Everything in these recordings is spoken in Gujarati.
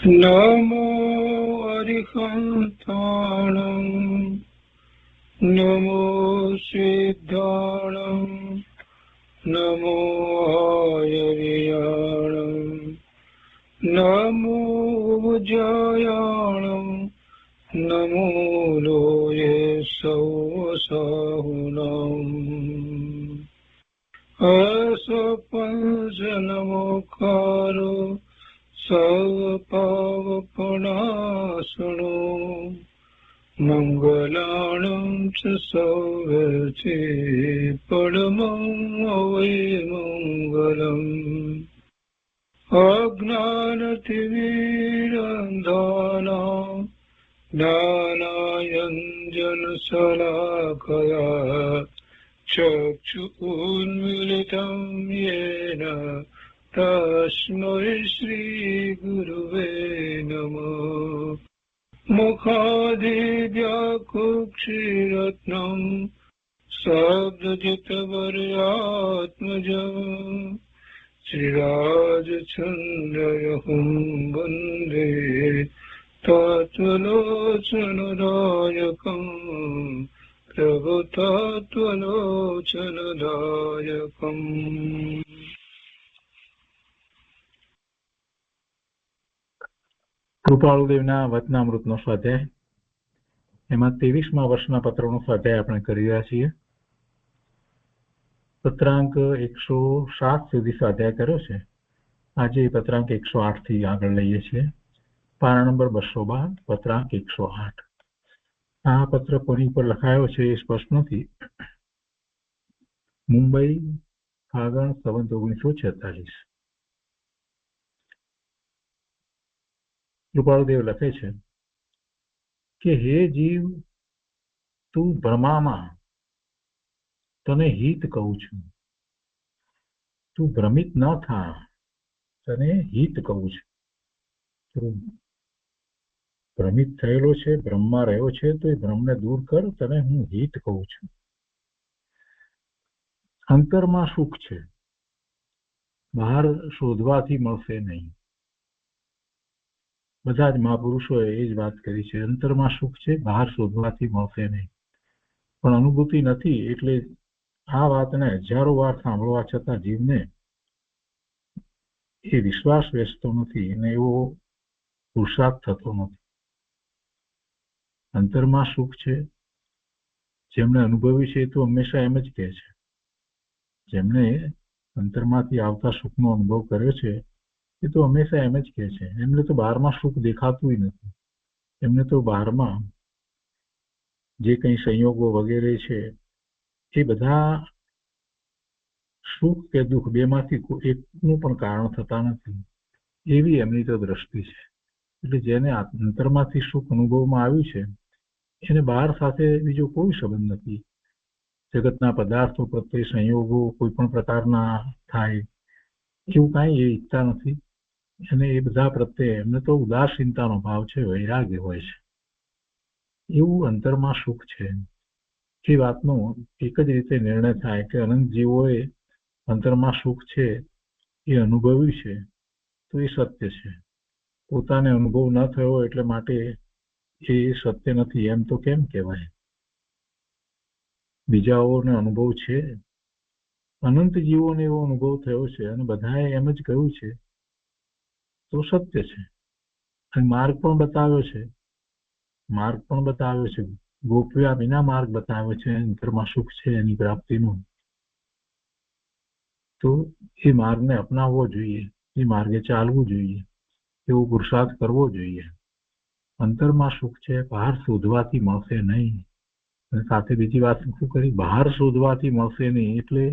નમો અરિહંતાણં નમો સિદ્ધાણં નમો આયર્યાણં નમો જયાણં નમો લોયે સૌસાહુનં અસપંસ નમોકારો સર્વપાવપનાશનો મંગલાણં ચ સૌવર્ચે પરમં મંગલમ અજ્ઞાનતિમિરંધાનાં જ્ઞાનાંજનશલાકયા ચક્ષુન્મીલિतं येन તસ્મૈ શ્રીગુરુવે નમઃ મુખાદિવ્યાકુક્ષિરત્નં શબ્દજિતવર્યાત્મજં શ્રીરાજચन्द्रयहुं વन्दે તત્વલોચનદાયકં પ્રભુતત્વલોચનદાયકં. કૃપાળુદેવના વચનામૃતનો સ્વાધ્યાય, એમાં 23મા વર્ષના પત્રનો સ્વાધ્યાય આપણે કરી રહ્યા છીએ. પત્રાંક 107 સુધી સ્વાધ્યાય કર્યો છે. આજે પત્રાંક 108 થી આગળ લઈએ છીએ. પાના નંબર 212, પત્રાંક 108. આ પત્ર કોની પર લખાયો છે એ સ્પષ્ટ નથી. મુંબઈ, ફાગણ સંવત 1946. કૃપાળુદેવ લખે છે કે હે જીવ, તું ભ્રમામાં, તને હિત કહું છું. તું ભ્રમિત ન થા, તને હિત કહું છું. તું ભ્રમિત થયેલો છે, ભ્રમમાં રહ્યો છે, તો એ ભ્રમને દૂર કર, તને હું હિત કહું છું. અંતરમાં સુખ છે, બહાર શોધવાથી મળશે નહીં. બધા જ મહાપુરુષોએ એ જ વાત કરી છે. અંતરમાં સુખ છે, બહાર શોધવાથી મળશે નહીં. પણ અનુભૂતિ નથી, એટલે આ વાતને હજારો વાર સાંભળવા છતાં જીવને એ વિશ્વાસ બેસતો નથી અને એવો પુરુષાર્થ થતો નથી. અંતરમાં સુખ છે, જેમણે અનુભવ્યું છે એ તો હંમેશા એમ જ કહે છે. જેમણે અંતરમાંથી આવતા સુખનો અનુભવ કર્યો છે એ તો હંમેશા એમ જ કહે છે. એમને તો બહારમાં સુખ દેખાતું નથી. એમને તો બહારમાં જે કંઈ સંયોગો વગેરે છે એ બધા સુખ કે દુઃખ બેમાંથી એકનું પણ કારણ થતા નથી, એવી એમની તો દ્રષ્ટિ છે. એટલે જેને અંતરમાંથી સુખ અનુભવમાં આવ્યું છે એને બહાર સાથે બીજો કોઈ સંબંધ નથી. જગતના પદાર્થો પ્રત્યે સંયોગો કોઈ પણ પ્રકારના થાય એવું કાંઈ એ ઈચ્છતા નથી. અને એ બધા પ્રત્યે એમને તો ઉદાસીનતાનો ભાવ છે, વૈરાગ્ય હોય છે. એવું અંતરમાં સુખ છે. એ વાતનો એક જ રીતે નિર્ણય થાય કે અનંત જીવોએ અંતરમાં સુખ છે એ અનુભવ્યું છે તો એ સત્ય છે. પોતાને અનુભવ ન થયો એટલે માટે એ સત્ય નથી એમ તો કેમ કહેવાય? બીજાઓને અનુભવ છે, અનંત જીવોને એવો અનુભવ થયો છે અને બધાએ એમ જ કહ્યું છે તો સત્ય છે. અને માર્ગ પણ બતાવ્યો છે, ગોપ્યા વિના માર્ગ બતાવ્યો છે અંતરમાં સુખ છે એની પ્રાપ્તિનું. તો એ માર્ગને અપનાવવો જોઈએ, એ માર્ગે ચાલવું જોઈએ, એવો પુરુષાર્થ કરવો જોઈએ. અંતરમાં સુખ છે, બહાર શોધવાથી મળશે નહીં. અને સાથે બીજી વાત શું કરી? બહાર શોધવાથી મળશે નહીં. એટલે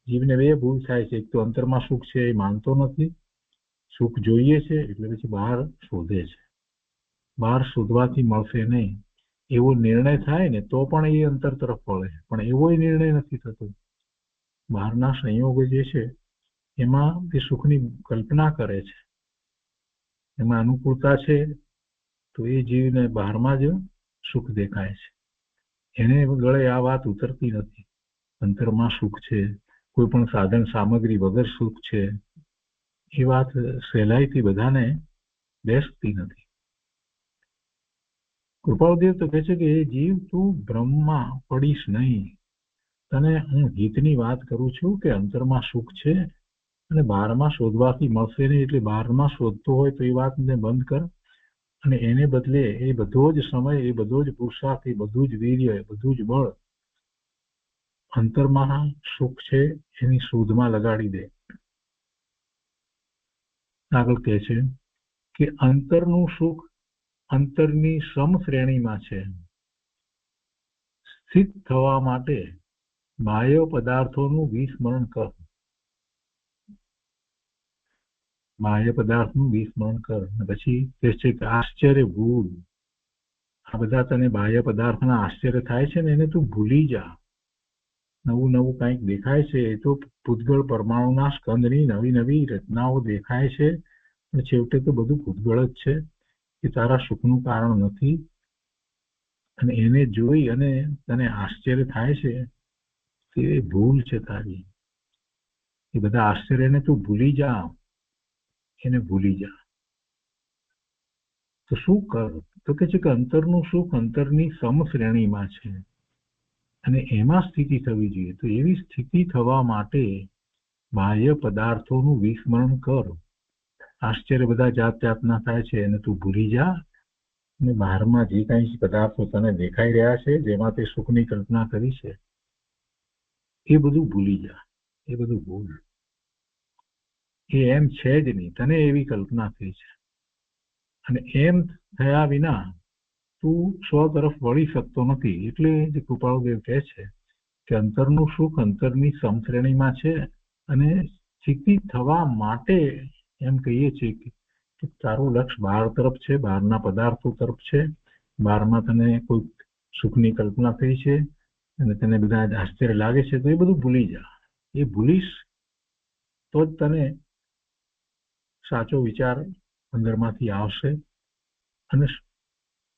જીવને બે ભૂલ થાય છે. એક તો અંતરમાં સુખ છે એ માનતો નથી, સુખ જોઈએ છે એટલે પછી બહાર શોધે છે. બહાર શોધવાથી મળશે નહીં એવો નિર્ણય થાય ને તો પણ એ અંતર તરફ વળે, પણ એવો નિર્ણય નથી થતો. બહારના સંયોગો જે છે એમાં તે સુખની કલ્પના કરે છે, એમાં અનુકૂળતા છે તો એ જીવને બહારમાં જ સુખ દેખાય છે. એને ગળે આ વાત ઉતરતી નથી. અંતરમાં સુખ છે, કોઈ પણ સાધન સામગ્રી વગર સુખ છે, એ વાત સહેલાઈથી બધાને બેસતી નથી. કૃપાળુદેવ તો કહે છે કે એ જીવ તું બ્રહ્મમાં પડીશ નહીં. તને હું હિતની વાત કરું છું કે અંતરમાં સુખ છે અને બહારમાં શોધવાથી મળશે નહીં. એટલે બહારમાં શોધતો હોય તો એ વાતને બંધ કર અને એને બદલે એ બધો જ સમય, એ બધો જ પુરુષાર્થ, એ બધું જ વીર્ય, એ બધું જ બળ અંતરમાં સુખ છે એની શોધમાં લગાડી દે. આગળ કહે છે કે અંતરનું સુખ અંતરની સમ શ્રેણીમાં છે. સ્થિત થવા માટે બાહ્ય પદાર્થોનું વિસ્મરણ કર. બાહ્ય પદાર્થનું વિસ્મરણ કર. પછી કહે છે કે આશ્ચર્ય ભૂલ. આ બધા તને બાહ્ય પદાર્થના આશ્ચર્ય થાય છે ને એને તું ભૂલી જા. નવું નવું કંઈક દેખાય છે એ તો પૂતગળ પરમાણુના સ્કંદની નવી નવી રચનાઓ દેખાય છે, પણ છેવટે તો બધું પૂતગળ જ છે. એ તારા સુખનું કારણ નથી. અને એને જોઈ અને તને આશ્ચર્ય થાય છે તે ભૂલ છે તારી. એ બધા આશ્ચર્યને તું ભૂલી જા, એને ભૂલી જા. તો શું કર? તો કે છે કે અંતરનું સુખ અંતરની સમ શ્રેણીમાં છે અને એમાં સ્થિતિ થવી જોઈએ. તો એવી સ્થિતિ થવા માટે બાહ્ય પદાર્થોનું વિસ્મરણ કર. આશ્ચર્ય બધા જાત જાતના થાય છે એને તું ભૂલી જા અને બહારમાં જે કઈ પદાર્થો તને દેખાઈ રહ્યા છે જેમાં તે સુખની કલ્પના કરી છે એ બધું ભૂલી જા. એ બધું ભૂલ. એ એમ છે જ નહીં, તને એવી કલ્પના થઈ છે. અને એમ થયા વિના તું સ્વ તરફ વળી શકતો નથી. એટલે જે કૃપાળુદેવ કહે છે કે અંતરનું સુખ અંતરની સમશ્રેણીમાં છે અને સ્થિતિ થવા માટે એમ કહીએ છીએ કે તારું લક્ષ્ય બહાર તરફ છે, બહારના પદાર્થો તરફ છે. બહારમાં તને કોઈ સુખની કલ્પના થઈ છે અને તને બધા આશ્ચર્ય લાગે છે તો એ બધું ભૂલી જા. એ ભૂલીશ તો જ તને સાચો વિચાર અંદરમાંથી આવશે અને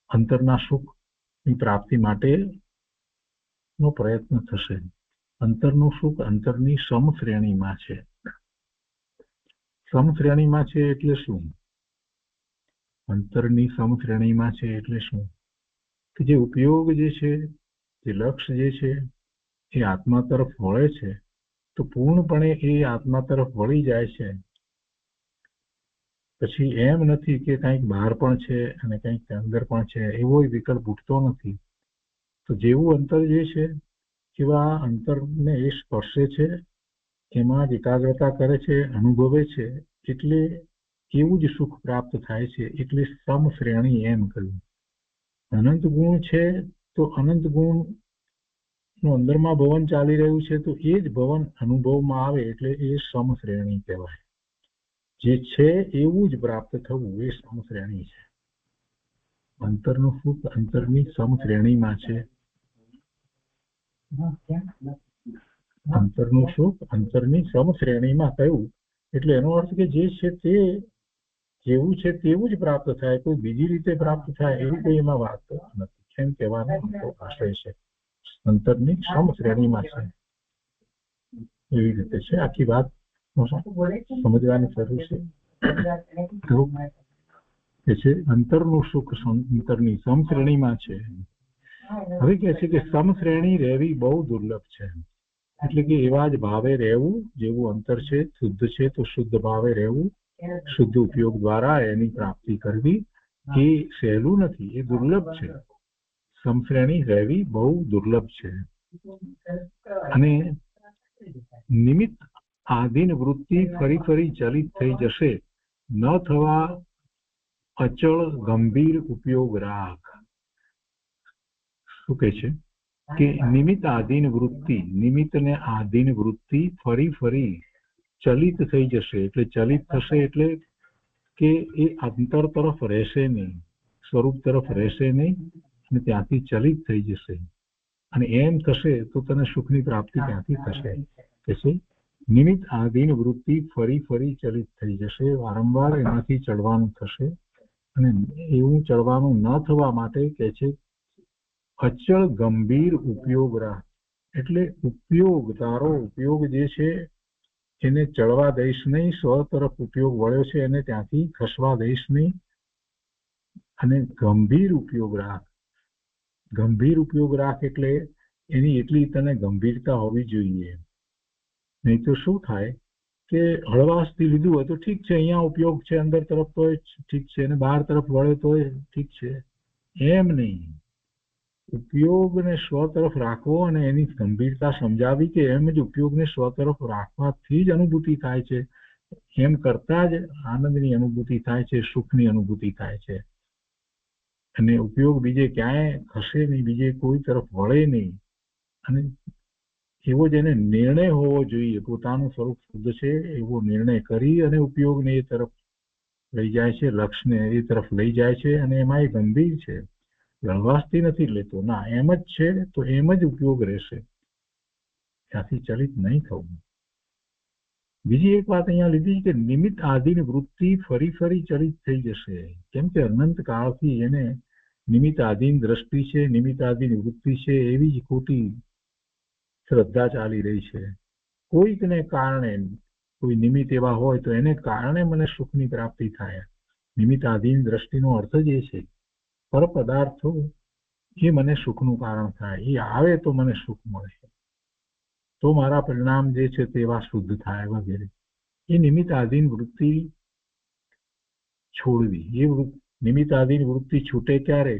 અંતરના સુખની પ્રાપ્તિ માટેનો પ્રયત્ન થશે. અંતરનું સુખ અંતરની સમ શ્રેણીમાં છે. સમ શ્રેણીમાં છે એટલે શું? અંતરની સમ શ્રેણીમાં છે એટલે શું? કે જે ઉપયોગ જે છે, જે લક્ષ્ય જે છે એ આત્મા તરફ વળે છે તો પૂર્ણપણે એ આત્મા તરફ વળી જાય છે. પછી એમ નથી કે કંઈક બહાર પણ છે અને કંઈક અંદર પણ છે, એવો વિકલ્પ ઉઠતો નથી. તો જેવું અંતર જે છે એવા અંતરને એ સ્પર્શે છે, એમાં જ એકાગ્રતા કરે છે, અનુભવે છે, એટલે એવું જ સુખ પ્રાપ્ત થાય છે. એટલે સમ શ્રેણી એમ કહ્યું. અનંત ગુણ છે તો અનંત ગુણ નું અંદરમાં ભવન ચાલી રહ્યું છે તો એ જ ભવન અનુભવમાં આવે એટલે એ સમ શ્રેણી કહેવાય. જે છે એવું જ પ્રાપ્ત થવું એ સમ શ્રેણી છે. અંતરનું સુખ અંતરની સમ શ્રેણીમાં છે. અંતરનું સુખ અંતરની સમ શ્રેણીમાં થયું એટલે એનો અર્થ કે જે છે તે જેવું છે તેવું જ પ્રાપ્ત થાય, કોઈ બીજી રીતે પ્રાપ્ત થાય એવી કોઈ એમાં વાત નથી. એમ કહેવાનો આશય છે. અંતરની સમ શ્રેણીમાં છે એવી રીતે છે. આખી વાત સમજવાની જરૂર છે. કે છે અંતરનું સુખ અંતરની સમ શ્રેણીમાં છે. હવે કહે છે કે સમ શ્રેણી રહેવી બહુ દુર્લભ છે. એટલે કે એવા જ ભાવે રહેવું જેવું અંતર છે, શુદ્ધ છે તો શુદ્ધ ભાવે રહેવું, શુદ્ધ ઉપયોગ દ્વારા એની પ્રાપ્તિ કરવી એ સહેલું નથી, એ દુર્લભ છે. સમશ્રેણી રહેવી બહુ દુર્લભ છે. અને નિમિત્ત આધીન વૃત્તિ ફરી ફરી ચલિત થઈ જશે. ન થવા અચળ ગંભીર ઉપયોગ રાખ. શું કહે છે કે નિમિત્ત આધીન વૃત્તિ, નિમિત્તને આધીન વૃત્તિ ફરી ફરી ચલિત થઈ જશે. એટલે ચલિત થશે એટલે કે એ અંતર તરફ રહેશે નહીં, સ્વરૂપ તરફ રહેશે નહીં અને ત્યાંથી ચલિત થઈ જશે. અને એમ થશે તો તને સુખની પ્રાપ્તિ ત્યાંથી થશે. કે છે નિમિત્ત આધીન વૃત્તિ ફરી ફરી ચલિત થઈ જશે. વારંવાર એમાંથી ચડવાનું થશે અને એવું ચડવાનું ન થવા માટે કે છે અચળ ગંભીર ઉપયોગ રાખ. એટલે ઉપયોગ, તારો ઉપયોગ જે છે એને ચડવા દઈશ નહીં. સ્વ તરફ ઉપયોગ વળ્યો છે એને ત્યાંથી ખસવા દઈશ નહીં. અને ગંભીર ઉપયોગ રાખ. ગંભીર ઉપયોગ રાખ એટલે એની એટલી તને ગંભીરતા હોવી જોઈએ. નહીં તો શું થાય કે હળવાશથી લીધું હોય તો ઠીક છે, અહીંયા ઉપયોગ છે અંદર તરફ તો ઠીક છે, અને બહાર તરફ વળે તો ઠીક છે. એમ નહીં. ઉપયોગને સ્વ તરફ રાખવો અને એની ગંભીરતા સમજાવી કે એમ જ ઉપયોગને સ્વ તરફ રાખવાથી જ અનુભૂતિ થાય છે. એમ કરતા જ આનંદની અનુભૂતિ થાય છે, સુખની અનુભૂતિ થાય છે. અને ઉપયોગ બીજે ક્યાંય ખસે નહીં, બીજે કોઈ તરફ વળે નહીં. અને એવો જ એને નિર્ણય હોવો જોઈએ, પોતાનું સ્વરૂપ શુદ્ધ છે એવો નિર્ણય કરી અને ઉપયોગને એ તરફ લઈ જાય છે, લક્ષ્યને એ તરફ લઈ જાય છે. અને એમાં એ ગંભીર છે, હળવાશથી નથી લેતો. ના, એમ જ છે તો એમ જ ઉપયોગ રહેશે, ત્યાંથી ચલિત નહીં થવું. બીજી એક વાત અહીંયા લીધી કે નિમિત્ત આધીન વૃત્તિ ફરી ફરી ચલિત થઈ જશે. કેમ કે અનંત કાળથી એને નિમિત્ત આધીન દ્રષ્ટિ છે, નિમિત્ત આધીન વૃત્તિ છે, એવી જ ખોટી શ્રદ્ધા ચાલી રહી છે. કોઈકને કારણે, કોઈ નિમિત્ત એવા હોય તો એને કારણે મને સુખની પ્રાપ્તિ થાય. નિમિત્ત આધીન દ્રષ્ટિનો અર્થ જ એ છે, પર પદાર્થો એ મને સુખનું કારણ થાય, એ આવે તો મને સુખ મળે, તો મારા પરિણામ જે છે તેવા શુદ્ધ થાય વગેરે. એ નિમિત્ત આધીન વૃત્તિ છોડવી. એ નિમિત્ત આધીન વૃત્તિ છૂટે ક્યારે?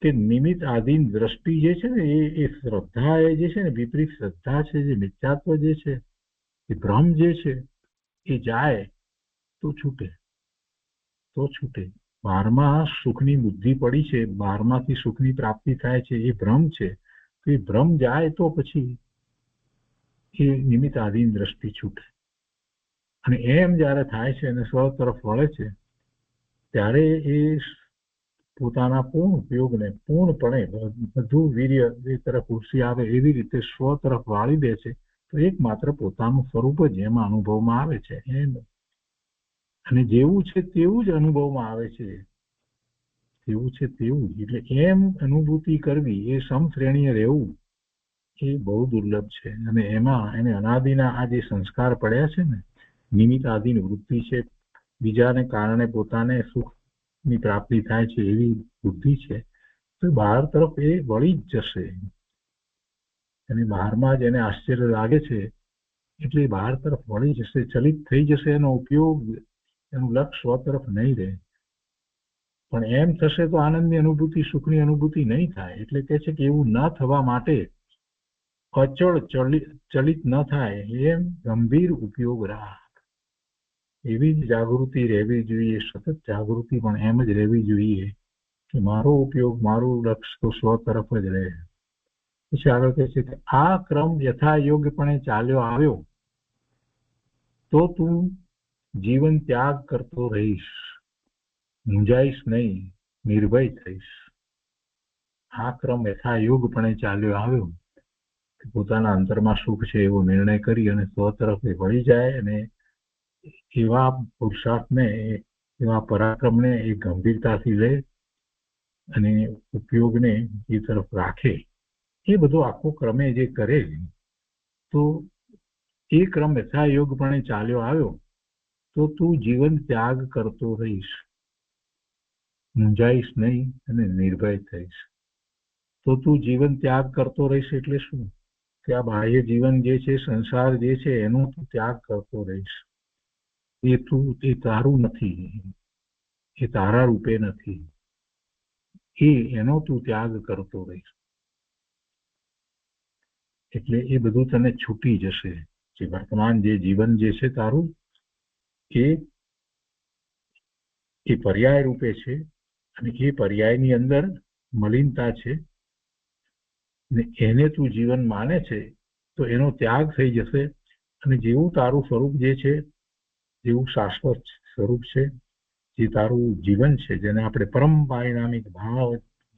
કે નિમિત્ત આધીન દ્રષ્ટિ જે છે ને એ શ્રદ્ધા એ જે છે ને, વિપરીત શ્રદ્ધા છે, જે મિથ્યાત્વ જે છે, એ ભ્રમ જે છે, એ જાય તો છૂટે. બહારમાં સુખની બુદ્ધિ પડી છે, બહારમાંથી સુખની પ્રાપ્તિ થાય છે, એ ભ્રમ છે. તો એ ભ્રમ જાય તો પછી એ નિમિત્ત આધીન દ્રષ્ટિ છૂટે. અને એમ જયારે થાય છે અને સ્વ તરફ વળે છે, ત્યારે એ પોતાના પૂર્ણ ઉપયોગને પૂર્ણપણે બધું વીર્ય એ તરફ ઉર્સી આવે એવી રીતે સ્વ તરફ વાળી દે છે. તો એકમાત્ર પોતાનું સ્વરૂપ જ એમાં અનુભવમાં આવે છે. અને જેવું છે તેવું જ અનુભવમાં આવે છે, તેવું છે તેવું જ. એટલે એમ અનુભૂતિ કરવી, એ સમશ્રેણીએ રહેવું, એ બહુ દુર્લભ છે. અને એમાં એને અનાદિના આ જે સંસ્કાર પડ્યા છે ને, નિમિત્ત આધીન વૃત્તિ છે, બીજાને કારણે પોતાને સુખની પ્રાપ્તિ થાય છે એવી બુદ્ધિ છે, તો બહાર તરફ એ વળી જ જશે. અને બહારમાં જ એને આશ્ચર્ય લાગે છે એટલે બહાર તરફ વળી જશે, ચલિત થઈ જશે. એનો ઉપયોગ, એનું લક્ષ્ય સ્વ તરફ નહીં રહે. પણ એમ થશે તો આનંદની અનુભૂતિ, સુખની અનુભૂતિ નહીં થાય. એટલે કે છે કે એવું ન થવા માટે અચળ ચલિત ન થાય એમ ગંભીર ઉપયોગ રાખ. એવી જ જાગૃતિ રહેવી જોઈએ, સતત જાગૃતિ પણ એમ જ રહેવી જોઈએ કે મારો ઉપયોગ, મારું લક્ષ્ય તો સ્વ તરફ જ રહે. પછી આગળ કહે છે કે આ ક્રમ યથાયોગ્યપણે ચાલ્યો આવ્યો તો તું જીવન ત્યાગ કરતો રહીશ, મૂંઝાઈશ નહીં, નિર્ભય થઈશ. આ ક્રમ યથાયોગપણે ચાલ્યો આવ્યો, પોતાના અંતરમાં સુખ છે એવો નિર્ણય કરી અને સ્વ તરફ વળી જાય, અને એવા પુરુષાર્થને, એવા પરાક્રમને એ ગંભીરતાથી લે અને ઉપયોગને એ તરફ રાખે. એ બધો આખો ક્રમે જે કરે, તો એ ક્રમ યથાયોગપણે ચાલ્યો આવ્યો તો તું જીવન ત્યાગ કરતો રહીશ, મૂંઝાઈશ નહીં અને નિર્ભય થઈશ. તો તું જીવન ત્યાગ કરતો રહીશ એટલે શું? કે આ બાહ્ય જીવન જે છે, સંસાર જે છે, એનો તું ત્યાગ કરતો રહીશ. એ તારું નથી, એ તારા રૂપે નથી, એનો તું ત્યાગ કરતો રહીશ. એટલે એ બધું તને છૂટી જશે. જે વર્તમાન જે જીવન જે છે તારું, એ પર્યાય રૂપે છે, અને એ પર્યાયની અંદર મલિનતા છે, ને એને તું જીવન માને છે તો એનો ત્યાગ થઈ જશે. અને જેવું તારું સ્વરૂપ જે છે, જેવું શાશ્વત સ્વરૂપ છે, જે તારું જીવન છે, જેને આપણે પરમ પારિણામિક ભાવ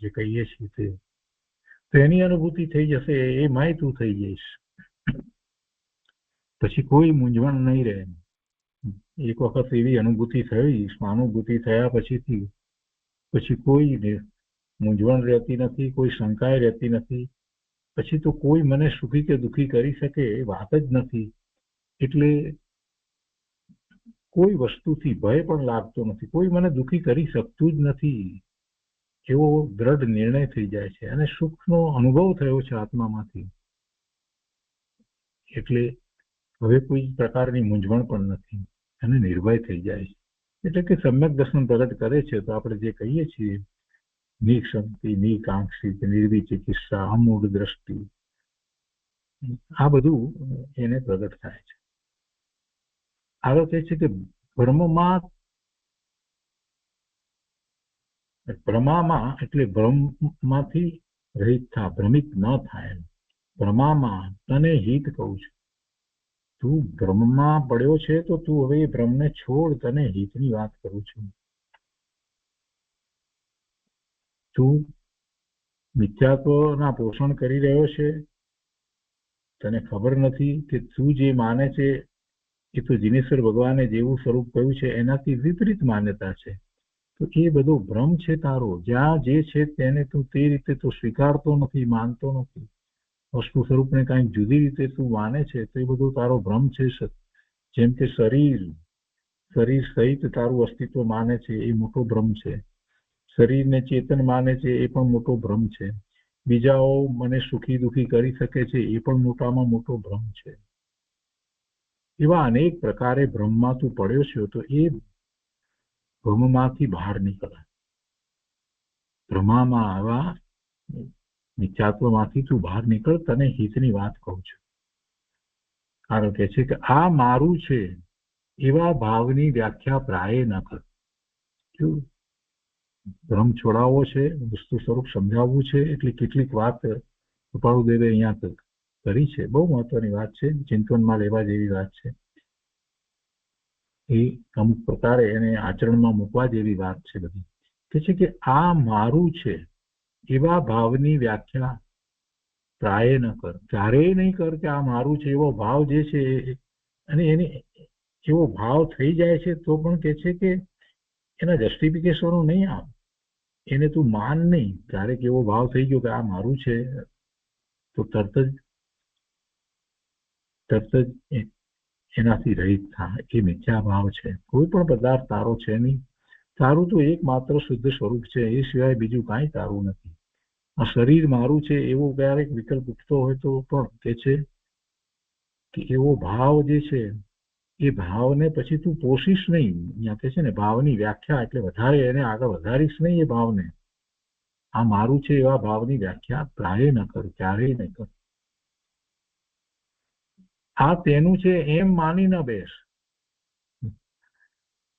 જે કહીએ છીએ, તો એની અનુભૂતિ થઈ જશે. એ માય તું થઈ જઈશ. પછી કોઈ મૂંઝવણ નહીં રહે. એક વખત એવી અનુભૂતિ થઈ, સ્વાનુભૂતિ થયા પછી કોઈ મૂંઝવણ રહેતી નથી, કોઈ શંકાએ રહેતી નથી. પછી તો કોઈ મને સુખી કે દુઃખી કરી શકે એ વાત જ નથી. એટલે કોઈ વસ્તુથી ભય પણ લાગતો નથી. કોઈ મને દુઃખી કરી શકતું જ નથી. એવો દ્રઢ નિર્ણય થઈ જાય છે અને સુખનો અનુભવ થયો છે આત્મામાંથી. એટલે હવે કોઈ પ્રકારની મૂંઝવણ પણ નથી અને નિર્ભય થઈ જાય છે. એટલે કે સમ્યક દર્શન પ્રગટ કરે છે તો આપણે જે કહીએ છીએ નિઃશંકી, નિકાંક્ષિત, નિર્વિચિકિત્સા, અમૂઢ દ્રષ્ટિ, આ બધું એને પ્રગટ થાય છે. આગળ કહે છે કે ભ્રમામાં એટલે ભ્રમમાંથી રહિત થા, ભ્રમિત ન થાય. ભ્રમામાં તને હિત કહું છું. તું ભ્રમમાં પડ્યો છે તો તું હવે એ ભ્રમને છોડ, તને હિતની વાત કરું છું. તું મિથ્યાત્વના પોષણ કરી રહ્યો છે, તને ખબર નથી કે તું જે માને છે એ તો જીનેશ્વર ભગવાને જેવું સ્વરૂપ કહ્યું છે એનાથી વિપરીત માન્યતા છે. તો એ બધો ભ્રમ છે તારો. જ્યાં જે છે તેને તું તે રીતે તો સ્વીકારતો નથી, માનતો નથી. વસ્તુ સ્વરૂપને કાંઈક જુદી રીતે તું માને છે તો એ બધો તારો ભ્રમ છે. જેમ કે શરીર સહિત તારું અસ્તિત્વ માને છે એ મોટો ભ્રમ છે. શરીરને ચેતન માને છે એ પણ મોટો ભ્રમ છે. બીજાઓ મને સુખી દુખી કરી શકે છે એ પણ મોટામાં મોટો ભ્રમ છે. એવા અનેક પ્રકારે ભ્રમમાં તું પડ્યો છે તો એ ભ્રમમાંથી બહાર નીકળ. ભ્રમામાં આવા મિથ્યાત્વમાંથી તું બહાર નીકળ, તને હિતની વાત કહું છું. કારણ કે છે કે આ મારું છે એવા ભાવની વ્યાખ્યા પ્રાય ન કર. ભ્રમ છોડાવવો છે, વસ્તુ સ્વરૂપ સમજાવવું છે, એટલે કેટલીક વાત કૃપાળુદેવે અહીંયા કરી છે. બહુ મહત્વની વાત છે, ચિંતનમાં લેવા જેવી વાત છે. એ અમુક પ્રકારે એને આચરણમાં મૂકવા જેવી વાત છે. બધી કે છે કે આ મારું છે એવા ભાવની વ્યાખ્યા પ્રાય ન કર, ક્યારેય નહીં કર કે આ મારું છે એવો ભાવ જે છે. અને એને એવો ભાવ થઈ જાય છે તો પણ કે છે કે એના જસ્ટિફિકેશનો નહીં આવ, એને તું માન નહીં. ક્યારેક એવો ભાવ થઈ ગયો કે આ મારું છે તો તરત જ એનાથી રહિત થાય. એ મિથ્યા ભાવ છે. કોઈ પણ પદાર્થ તારો છે નહીં. તારું તો એકમાત્ર શુદ્ધ સ્વરૂપ છે, એ સિવાય બીજું કાંઈ તારું નથી. આ શરીર મારું છે એવો ક્યારેક વિકલ્પ ઉઠતો હોય તો પણ કે છે કે એવો ભાવ જે છે એ ભાવને પછી તું પોષીશ નહીં. અહીંયા કે છે ને ભાવની વ્યાખ્યા એટલે વધારે એને આગળ વધારીશ નહીં. એ ભાવને આ મારું છે એવા ભાવની વ્યાખ્યા પ્રાય ન કર, ક્યારેય નહીં કર. આ તેનું છે એમ માની ન બેસ.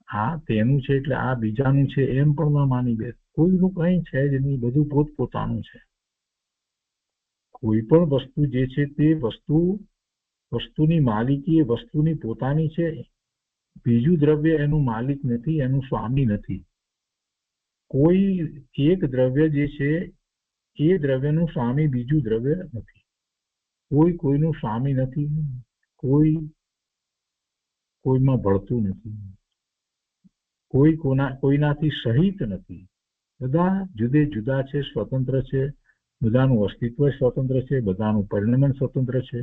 આ તેનું છે એટલે આ બીજાનું છે એમ પણ ન માની બેસ. કોઈનું કંઈ છે જ નહીં, બધું પોતપોતાનું છે. કોઈ પણ વસ્તુ જે છે તે વસ્તુની માલિકી એ વસ્તુની પોતાની છે. બીજું દ્રવ્ય એનું માલિક નથી, એનું સ્વામી નથી. કોઈ એક દ્રવ્ય જે છે એ દ્રવ્યનું સ્વામી બીજું દ્રવ્ય નથી. કોઈ કોઈનું સ્વામી નથી. કોઈમાં ભળતું નથી. કોઈનાથી સહિત નથી. બધા જુદે જુદા છે, સ્વતંત્ર છે. બધાનું અસ્તિત્વ સ્વતંત્ર છે, બધાનું પરિણમન સ્વતંત્ર છે.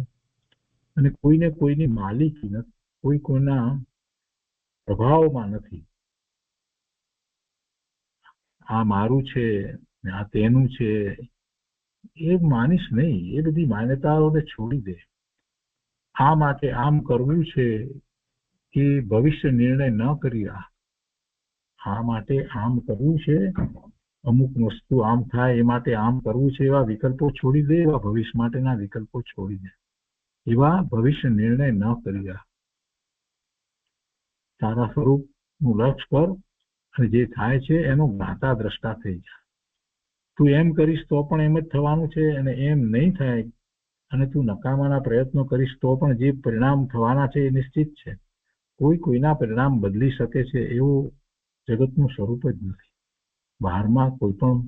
અને કોઈને કોઈની માલિકી નથી, કોઈ કોઈના પ્રભાવમાં નથી. આ મારું છે, આ તેનું છે એ માનીશ નહીં. એ બધી માન્યતાઓને છોડી દે. આ માટે આમ કરવું છે એ ભવિષ્ય નિર્ણય ન કરી રહ્યા. આ માટે આમ કરવું છે, અમુક વસ્તુ આમ થાય એ માટે આમ કરવું છે, એવા વિકલ્પો છોડી દે. એવા ભવિષ્ય માટેના વિકલ્પો છોડી દે. એવા ભવિષ્ય નિર્ણય ન કરી રહ્યા. તારા સ્વરૂપનું લક્ષ્ય કર અને જે થાય છે એનો જ્ઞાતા દ્રષ્ટા થઈ જાય. તું એમ કરીશ તો પણ એમ જ થવાનું છે, અને એમ નહીં થાય અને તું નકામાના પ્રયત્નો કરીશ તો પણ જે પરિણામ થવાના છે એ નિશ્ચિત છે. કોઈ કોઈના પરિણામ બદલી શકે છે એવું જગતનું સ્વરૂપ જ નથી. બહારમાં કોઈ પણ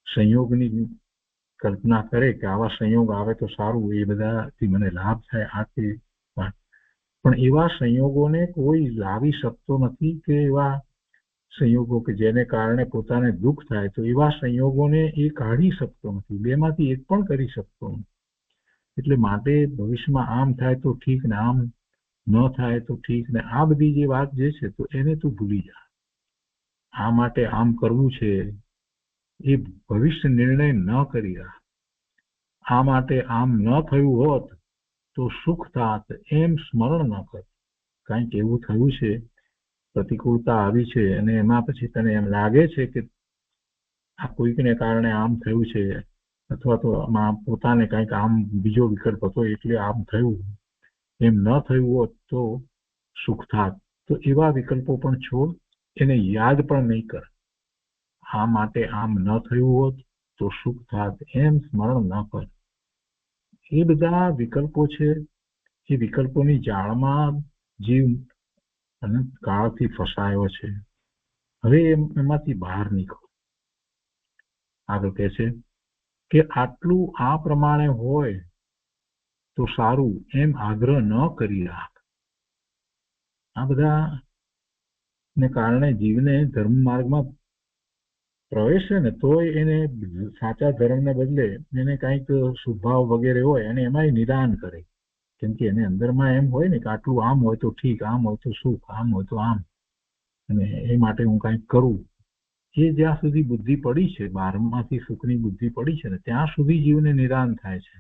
સંયોગની કલ્પના કરે કે આવા સંયોગ આવે તો સારું, એ બધાથી મને લાભ થાય, આ તે વાત. પણ એવા સંયોગોને કોઈ લાવી શકતો નથી કે એવા સંયોગો કે જેને કારણે પોતાને દુઃખ થાય તો એવા સંયોગોને એ કાઢી શકતો નથી. બેમાંથી એક પણ કરી શકતો નથી. એટલે માટે ભવિષ્યમાં આમ થાય તો ઠીક ને આમ ન થાય તો ઠીક ને આ બધી જે વાત જે છે તો એને તું ભૂલી જા. આ માટે આમ કરવું છે એ ભવિષ્ય નિર્ણય ન કરી રહ્યા. આ માટે આમ ન થયું હોત તો સુખ થાત એમ સ્મરણ ન કર. કંઈક એવું થયું છે, પ્રતિકૂળતા આવી છે અને એમાં પછી તને એમ લાગે છે કે આ કોઈકને કારણે આમ થયું છે, અથવા તો આમાં પોતાને કંઈક આમ બીજો વિકલ્પ હતો એટલે આમ થયું, એમ ન થયું હોત તો સુખ થાત. તો એવા વિકલ્પો પણ છોડ, એને યાદ પણ નહીં કર. આ માટે આમ ન થયું હોત તો સુખ થાત એમ સ્મરણ ન કર. એ બધા વિકલ્પો છે, એ વિકલ્પોની જાળમાં જીવ અનંત કાળથી ફસાયો છે. હવે એમાંથી બહાર નીકળો. આગળ કહે છે કે આટલું આ પ્રમાણે હોય તો સારું એમ આગ્રહ ન કરી રાખ. આ બધા ને કારણે જીવને ધર્મ માર્ગમાં પ્રવેશે ને તોય એને સાચા ધર્મને બદલે એને કંઈક શુભાવ વગેરે હોય અને એમાંય નિદાન કરે. કેમ કે એને અંદરમાં એમ હોય ને કે આટલું આમ હોય તો ઠીક, આમ હોય તો સુખ, આમ હોય તો આમ, અને એ માટે હું કંઈક કરું. એ જ્યાં સુધી બુદ્ધિ પડી છે, બારમાંથી સુખની બુદ્ધિ પડી છે ને ત્યાં સુધી જીવને નિદાન થાય છે.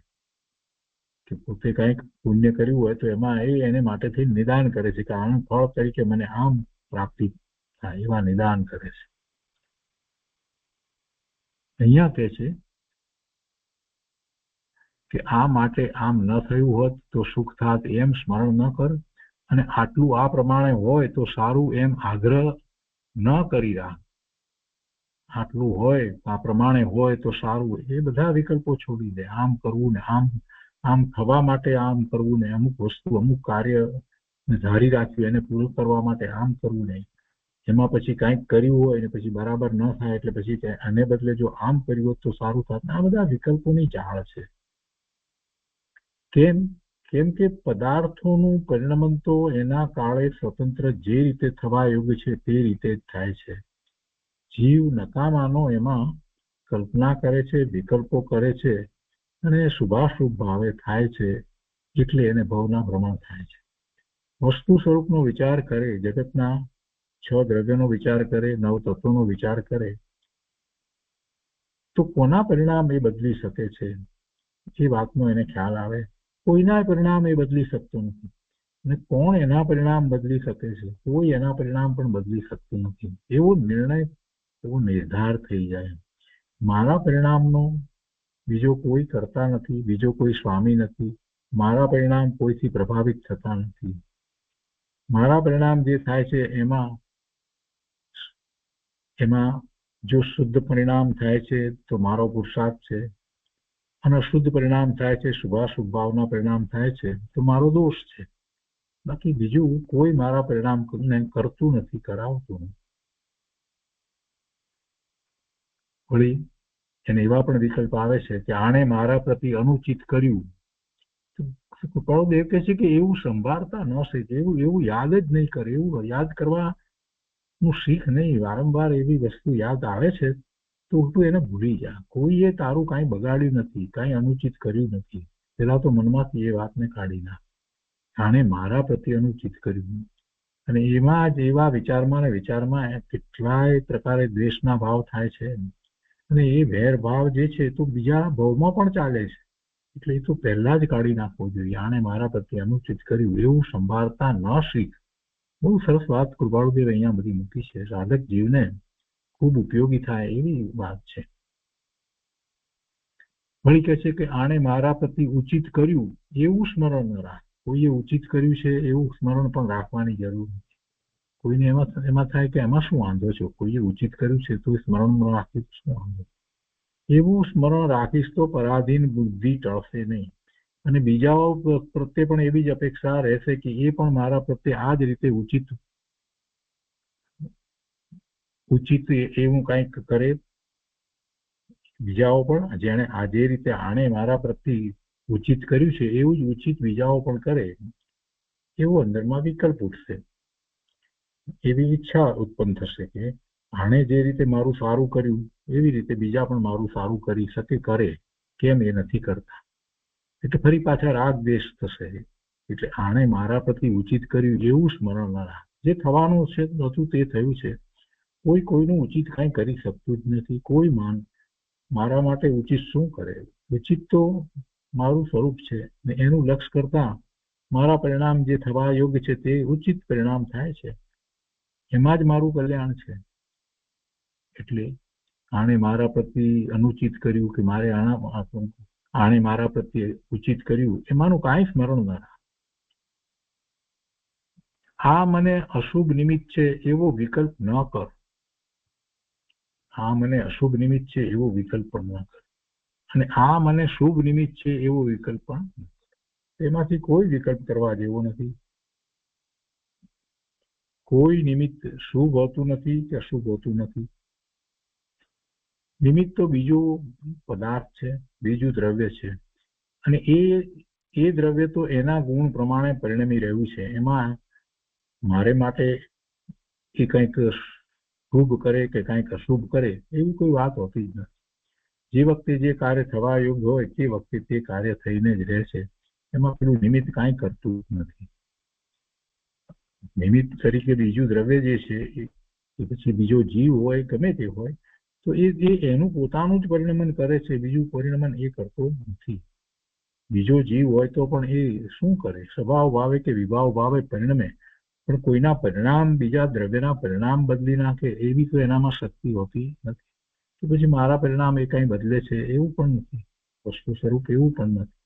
કે પોતે કંઈક પુણ્ય કર્યું હોય તો એમાં એને માટેથી નિદાન કરે છે કે આનું ફળ તરીકે મને આમ પ્રાપ્તિ થાય, એવા નિદાન કરે છે. અહીંયા કહે છે કે આ માટે આમ ન થયું હોત તો સુખ થાત એમ સ્મરણ ન કર, અને આટલું આ પ્રમાણે હોય તો સારું એમ આગ્રહ ન કરી રાખ. આટલું હોય, આ પ્રમાણે હોય તો સારું, એ બધા વિકલ્પો છોડી દે. આમ કરવું ને આમ થવા માટે આમ કરવું ને અમુક વસ્તુ, અમુક કાર્ય ધારી રાખ્યું એને પૂરું કરવા માટે આમ કરવું નહીં. એમાં પછી કંઈક કર્યું હોય ને પછી બરાબર ન થાય એટલે પછી આને બદલે જો આમ કર્યું હોત તો સારું થાત. આ બધા વિકલ્પોની જાળ છે. કેમ કે પદાર્થોનું પરિણમન તો એના કાળે સ્વતંત્ર જે રીતે થવા યોગ્ય છે તે રીતે જ થાય છે. જીવ નકામાનો એમાં કલ્પના કરે છે, વિકલ્પો કરે છે અને શુભાશુભ ભાવે થાય છે, એટલે એને ભવના ભ્રમણ થાય છે. વસ્તુ સ્વરૂપનો વિચાર કરે, જગતના 6 દ્રવ્યનો વિચાર કરે, 9 તત્વોનો વિચાર કરે, તો કોના પરિણામ એ બદલી શકે છે એ વાતનો એને ખ્યાલ આવે. કોઈના પરિણામ એ બદલી શકતો નથી. અને કોણ એના પરિણામ બદલી શકે છે? કોઈ એના પરિણામ પણ બદલી શકતું નથી. એવો નિર્ણય, એવો નિર્ધાર થઈ જાય. મારા પરિણામનો બીજો કોઈ કરતા નથી, બીજો કોઈ સ્વામી નથી. મારા પરિણામ કોઈથી પ્રભાવિત થતા નથી. મારા પરિણામ જે થાય છે એમાં જો શુદ્ધ પરિણામ થાય છે તો મારો પુરુષાર્થ છે, અને અશુદ્ધ પરિણામ થાય છે, શુભાશુભ ભાવના પરિણામ થાય છે તો મારો દોષ છે. બાકી બીજું કોઈ મારા પરિણામ કરતું નથી, કરાવતું નથી. વળી એને એવા પણ વિકલ્પ આવે છે કે આણે મારા પ્રતિ અનુચિત કર્યું. કૃપાળુદેવ કહે છે કે એવું સંભાળતા ન શીખ, એવું યાદ જ નહીં કરે, એવું યાદ કરવાનું શીખ નહીં. વારંવાર એવી વસ્તુ યાદ આવે છે તો તું એને ભૂલી જા. કોઈએ તારું કાંઈ બગાડ્યું નથી, કાંઈ અનુચિત કર્યું નથી. પેલા તો મનમાંથી એ વાતને કાઢી નાખ. આણે મારા પ્રતિ અનુચિત કર્યું. અને એમાં જ એવા વિચારમાં કેટલાય પ્રકારે દ્વેષના ભાવ થાય છે. અને એ વેર ભાવ જે છે તો બીજા ભાવમાં પણ ચાલે છે. એટલે એ તો પહેલા જ કાઢી નાખવો જોઈએ. આણે મારા પ્રત્યે અનુચિત કર્યું, એવું સંભાળતા ન શીખ. બહુ સરસ વાત કૃપાળુદેવ અહીંયા બધી મૂકી છે. સાધક જીવને ખૂબ ઉપયોગી થાય એવી વાત છે. વળી કહે છે કે આણે મારા પ્રતિ ઉચિત કર્યું એવું સ્મરણ ન રાખ. કોઈએ ઉચિત કર્યું છે એવું સ્મરણ પણ રાખવાની જરૂર નથી. કોઈને એમાં થાય કે એમાં શું વાંધો છે, કોઈએ ઉચિત કર્યું છે તો સ્મરણ ન રાખી શું વાંધો. એવું સ્મરણ રાખીશ તો પરાધીન બુદ્ધિ ટળશે નહીં, અને બીજાઓ પ્રત્યે પણ એવી જ અપેક્ષા રહેશે કે એ પણ મારા પ્રત્યે આ જ રીતે ઉચિત એવું કંઈક કરે. બીજાઓ પણ જેણે આ જે રીતે આણે મારા પ્રત્યે ઉચિત કર્યું છે એવું જ ઉચિત બીજાઓ પણ કરે, એવો અંદરમાં વિકલ્પ ઉઠશે. એવી ઈચ્છા ઉત્પન્ન થશે કે આણે જે રીતે મારું સારું કર્યું એવી રીતે બીજા પણ મારું સારું કરી શકે, કરે. કેમ એ નથી કરતા? એટલે ફરી પાછા રાગ દ્વેષ થશે. એટલે આણે મારા પ્રતિ ઉચિત કર્યું એવું સ્મરણ ન રાખ. જે થવાનું છે હતું તે થયું છે. કોઈ કોઈનું ઉચિત કાંઈ કરી શકતું જ નથી. કોઈ મારા માટે ઉચિત શું કરે? ઉચિત તો મારું સ્વરૂપ છે ને એનું લક્ષ્ય કરતા મારા પરિણામ જે થવા યોગ્ય છે તે ઉચિત પરિણામ થાય છે. એમાં જ મારું કલ્યાણ છે. એટલે આણે મારા પ્રત્યે અનુચિત કર્યું કે મારે આણે મારા પ્રત્યે ઉચિત કર્યું એમાંનું કાંઈ સ્મરણ ન રહે. આ મને અશુભ નિમિત્ત છે એવો વિકલ્પ ન કર. આ મને અશુભ નિમિત્ત છે એવો વિકલ્પ પણ ન કર, અને આ મને શુભ નિમિત્ત છે એવો વિકલ્પ પણ ન કર. તેમાંથી કોઈ વિકલ્પ કરવા જેવો નથી. કોઈ નિમિત્ત શુભ હોતું નથી કે અશુભ હોતું નથી. નિમિત્ત તો બીજું પદાર્થ છે, બીજું દ્રવ્ય છે, અને એ દ્રવ્ય તો એના ગુણ પ્રમાણે પરિણમી રહ્યું છે. એમાં મારે માટે એ કંઈક શુભ કરે કે કંઈક અશુભ કરે એવી કોઈ વાત હોતી જ નથી. જે વખતે જે કાર્ય થવા યોગ્ય હોય તે વખતે તે કાર્ય થઈને જ રહે છે. એમાં પેલું નિમિત્ત કાંઈ કરતું નથી. નિમિત્ત તરીકે બીજું દ્રવ્ય જે છે એ પછી બીજો જીવ હોય ગમે તે હોય તો એ એનું પોતાનું જ પરિણમન કરે છે, બીજું પરિણમન એ કરતો નથી. બીજો જીવ હોય તો પણ એ શું કરે? સ્વભાવ ભાવે કે વિભાવ ભાવે પરિણમે, પણ કોઈના પરિણામ બીજા દ્રવ્યના પરિણામ બદલી નાખે એવી તો એનામાં શક્તિ હોતી નથી. તો પછી મારા પરિણામ એ કંઈ બદલે છે એવું પણ નથી. વસ્તુ સ્વરૂપ એવું પણ નથી.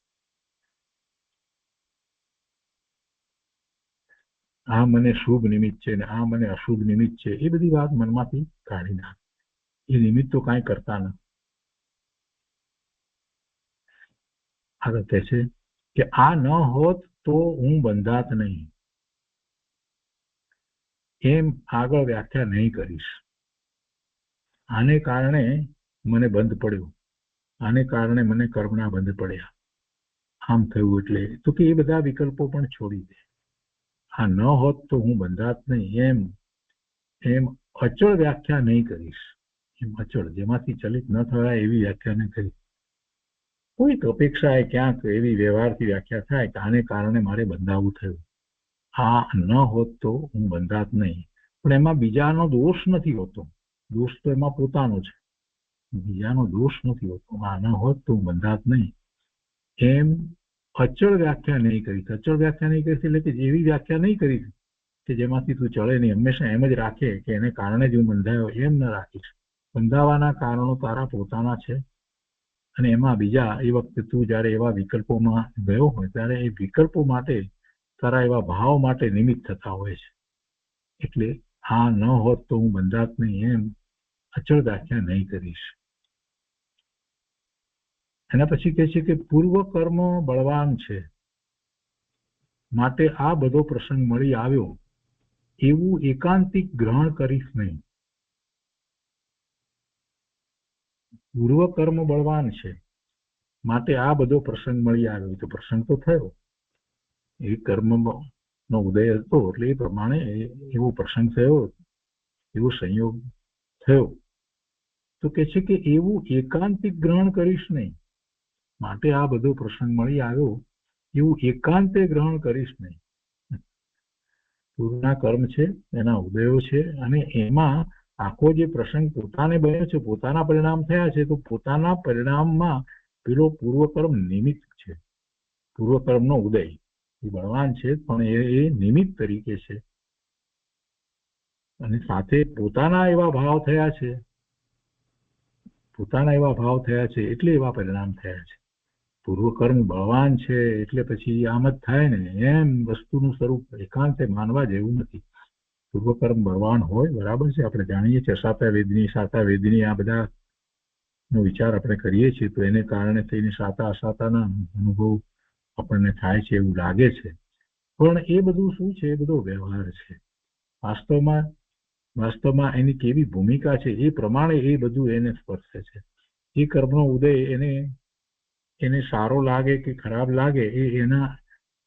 આ મને શુભ નિમિત્ત છે ને આ મને અશુભ નિમિત્ત છે એ બધી વાત મનમાંથી કાઢી નાખ. એ નિમિત્ત તો કાંઈ કરતા નથી. આગળ કહે છે કે આ ન હોત તો હું બંધાત નહીં. એમ આગળ વ્યાખ્યા નહીં કરીશ. આને કારણે મને બંધ પડ્યો, આને કારણે મને કર્મના બંધ પડ્યા, આમ થયું એટલે તો કે એ બધા વિકલ્પો પણ છોડી દે. આ ન હોત તો હું બંધાત નહીં એમ અચળ વ્યાખ્યા નહીં કરીશ. એમ અચળ જેમાંથી ચલિત ન થવાય એવી વ્યાખ્યા નહીં કરી. કોઈક અપેક્ષાએ ક્યાંક એવી વ્યવહારથી વ્યાખ્યા થાય કે આને કારણે મારે બંધાવું થયું. આ ન હોત તો હું બંધાત નહીં, પણ એમાં બીજાનો દોષ નથી હોતો. દોષ તો એમાં પોતાનો છે, બીજાનો દોષ નથી હોતો. આ ન હોત તો હું બંધાત નહીં એમ અચળ વ્યાખ્યા નહીં કરી. અચળ વ્યાખ્યા નહીં કરી એટલે કે એવી વ્યાખ્યા નહીં કરી કે જેમાંથી તું ચડે નહીં. હંમેશા એમ જ રાખે કે એને કારણે જ હું બંધાયો, એમ ન રાખીશ. બંધાવાના કારણો તારા પોતાના છે, અને એમાં બીજા એ વખતે તું જયારે એવા વિકલ્પોમાં ગયો હોય ત્યારે એ વિકલ્પો માટે તારા એવા ભાવ માટે નિમિત્ત થતા હોય છે. એટલે આ ન હોત તો હું બંધાત નહીં એમ અચળ વ્યાખ્યા નહીં કરીશ. એના પછી કહે છે કે પૂર્વ કર્મ બળવાન છે માટે આ બધો પ્રસંગ મળી આવ્યો એવું એકાંતિક ગ્રહણ કરીશ નહીં. પૂર્વ કર્મ બળવાન છે માટે આ બધો પ્રસંગ મળી આવ્યો. તો પ્રસંગ તો થયો, એ કર્મ નો ઉદય હતો એટલે એ પ્રમાણે એવો પ્રસંગ થયો, એવો સંયોગ થયો. તો કે છે કે એવું એકાંતિક ગ્રહણ કરીશ નહીં. માટે આ બધો પ્રસંગ મળી આવ્યો એવું એકાંતે ગ્રહણ કરીશ નહીં. પૂર્વના કર્મ છે, એના ઉદયો છે, અને એમાં આખો જે પ્રસંગ પોતાને બન્યો છે, પોતાના પરિણામ થયા છે, તો પોતાના પરિણામમાં પેલો પૂર્વકર્મ નિમિત્ત છે. પૂર્વકર્મનો ઉદય એ બળવાન છે, પણ એ નિમિત્ત તરીકે છે, અને સાથે પોતાના એવા ભાવ થયા છે, પોતાના એવા ભાવ થયા છે એટલે એવા પરિણામ થયા છે. પૂર્વકર્મ બળવાન છે એટલે પછી આમ જ થાય ને, એમ વસ્તુનું સ્વરૂપ એકાંતે માનવા જેવું નથી. પૂર્વકર્મ બળવાન હોય બરાબર છે, આપણે જાણીએ છીએ. સાતા વેદની આ બધા નો વિચાર આપણે કરીએ છીએ તો એને કારણે થઈને સાતા અસાતાના અનુભવ આપણને થાય છે એવું લાગે છે. પણ એ બધું શું છે? એ બધો વ્યવહાર છે. વાસ્તવમાં એની કેવી ભૂમિકા છે એ પ્રમાણે એ બધું એને સ્પર્શે છે. એ કર્મનો ઉદય એને સારો લાગે કે ખરાબ લાગે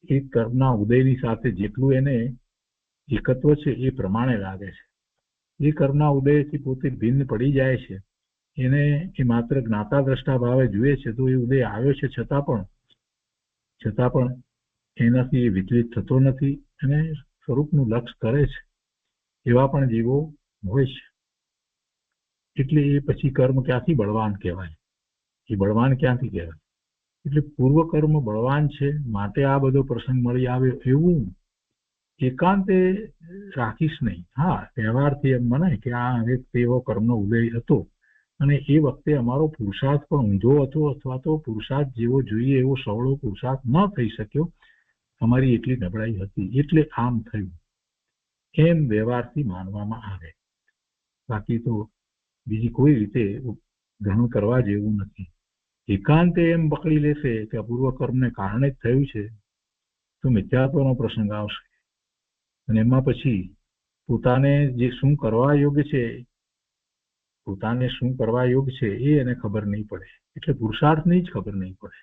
એ કર્મના ઉદયની સાથે જેટલું એને એકત્વ છે એ પ્રમાણે લાગે છે. એ કર્મના ઉદયથી પોતે ભિન્ન પડી જાય છે, એને એ માત્ર જ્ઞાતા દ્રષ્ટા ભાવે જુએ છે, તો એ ઉદય આવ્યો છે છતાં પણ એનાથી વિચલિત થતો નથી અને સ્વરૂપનું લક્ષ કરે છે. એવા પણ જીવો હોય છે. એટલે એ પછી કર્મ ક્યાંથી બળવાન કહેવાય? એ બળવાન ક્યાંથી કહેવાય? એટલે પૂર્વ કર્મ બળવાન છે માટે આ બધો પ્રસંગ મળી આવ્યો એવું એકાંતે રાખીશ નહીં. હા, વ્યવહારથી એમ મનાય કે આ એક એવો કર્મનો ઉદય હતો અને એ વખતે અમારો પુરુષાર્થ પણ ઊંધો હતો અથવા તો પુરુષાર્થ જેવો જોઈએ એવો સવળો પુરુષાર્થ ન થઈ શક્યો, અમારી એટલી નબળાઈ હતી એટલે આમ થયું, એમ વ્યવહારથી માનવામાં આવે. બાકી તો બીજી કોઈ રીતે ગ્રહણ કરવા જેવું નથી. એકાંતે એમ પકડી લેશે કે અપૂર્વ કર્મને કારણે જ થયું છે તો મિથ્યાત્વનો પ્રસંગ આવશે અને એમાં પછી પોતાને જે શું કરવા યોગ્ય છે, પોતાને શું કરવા યોગ્ય છે એ એને ખબર નહીં પડે. એટલે પુરુષાર્થની જ ખબર નહીં પડે,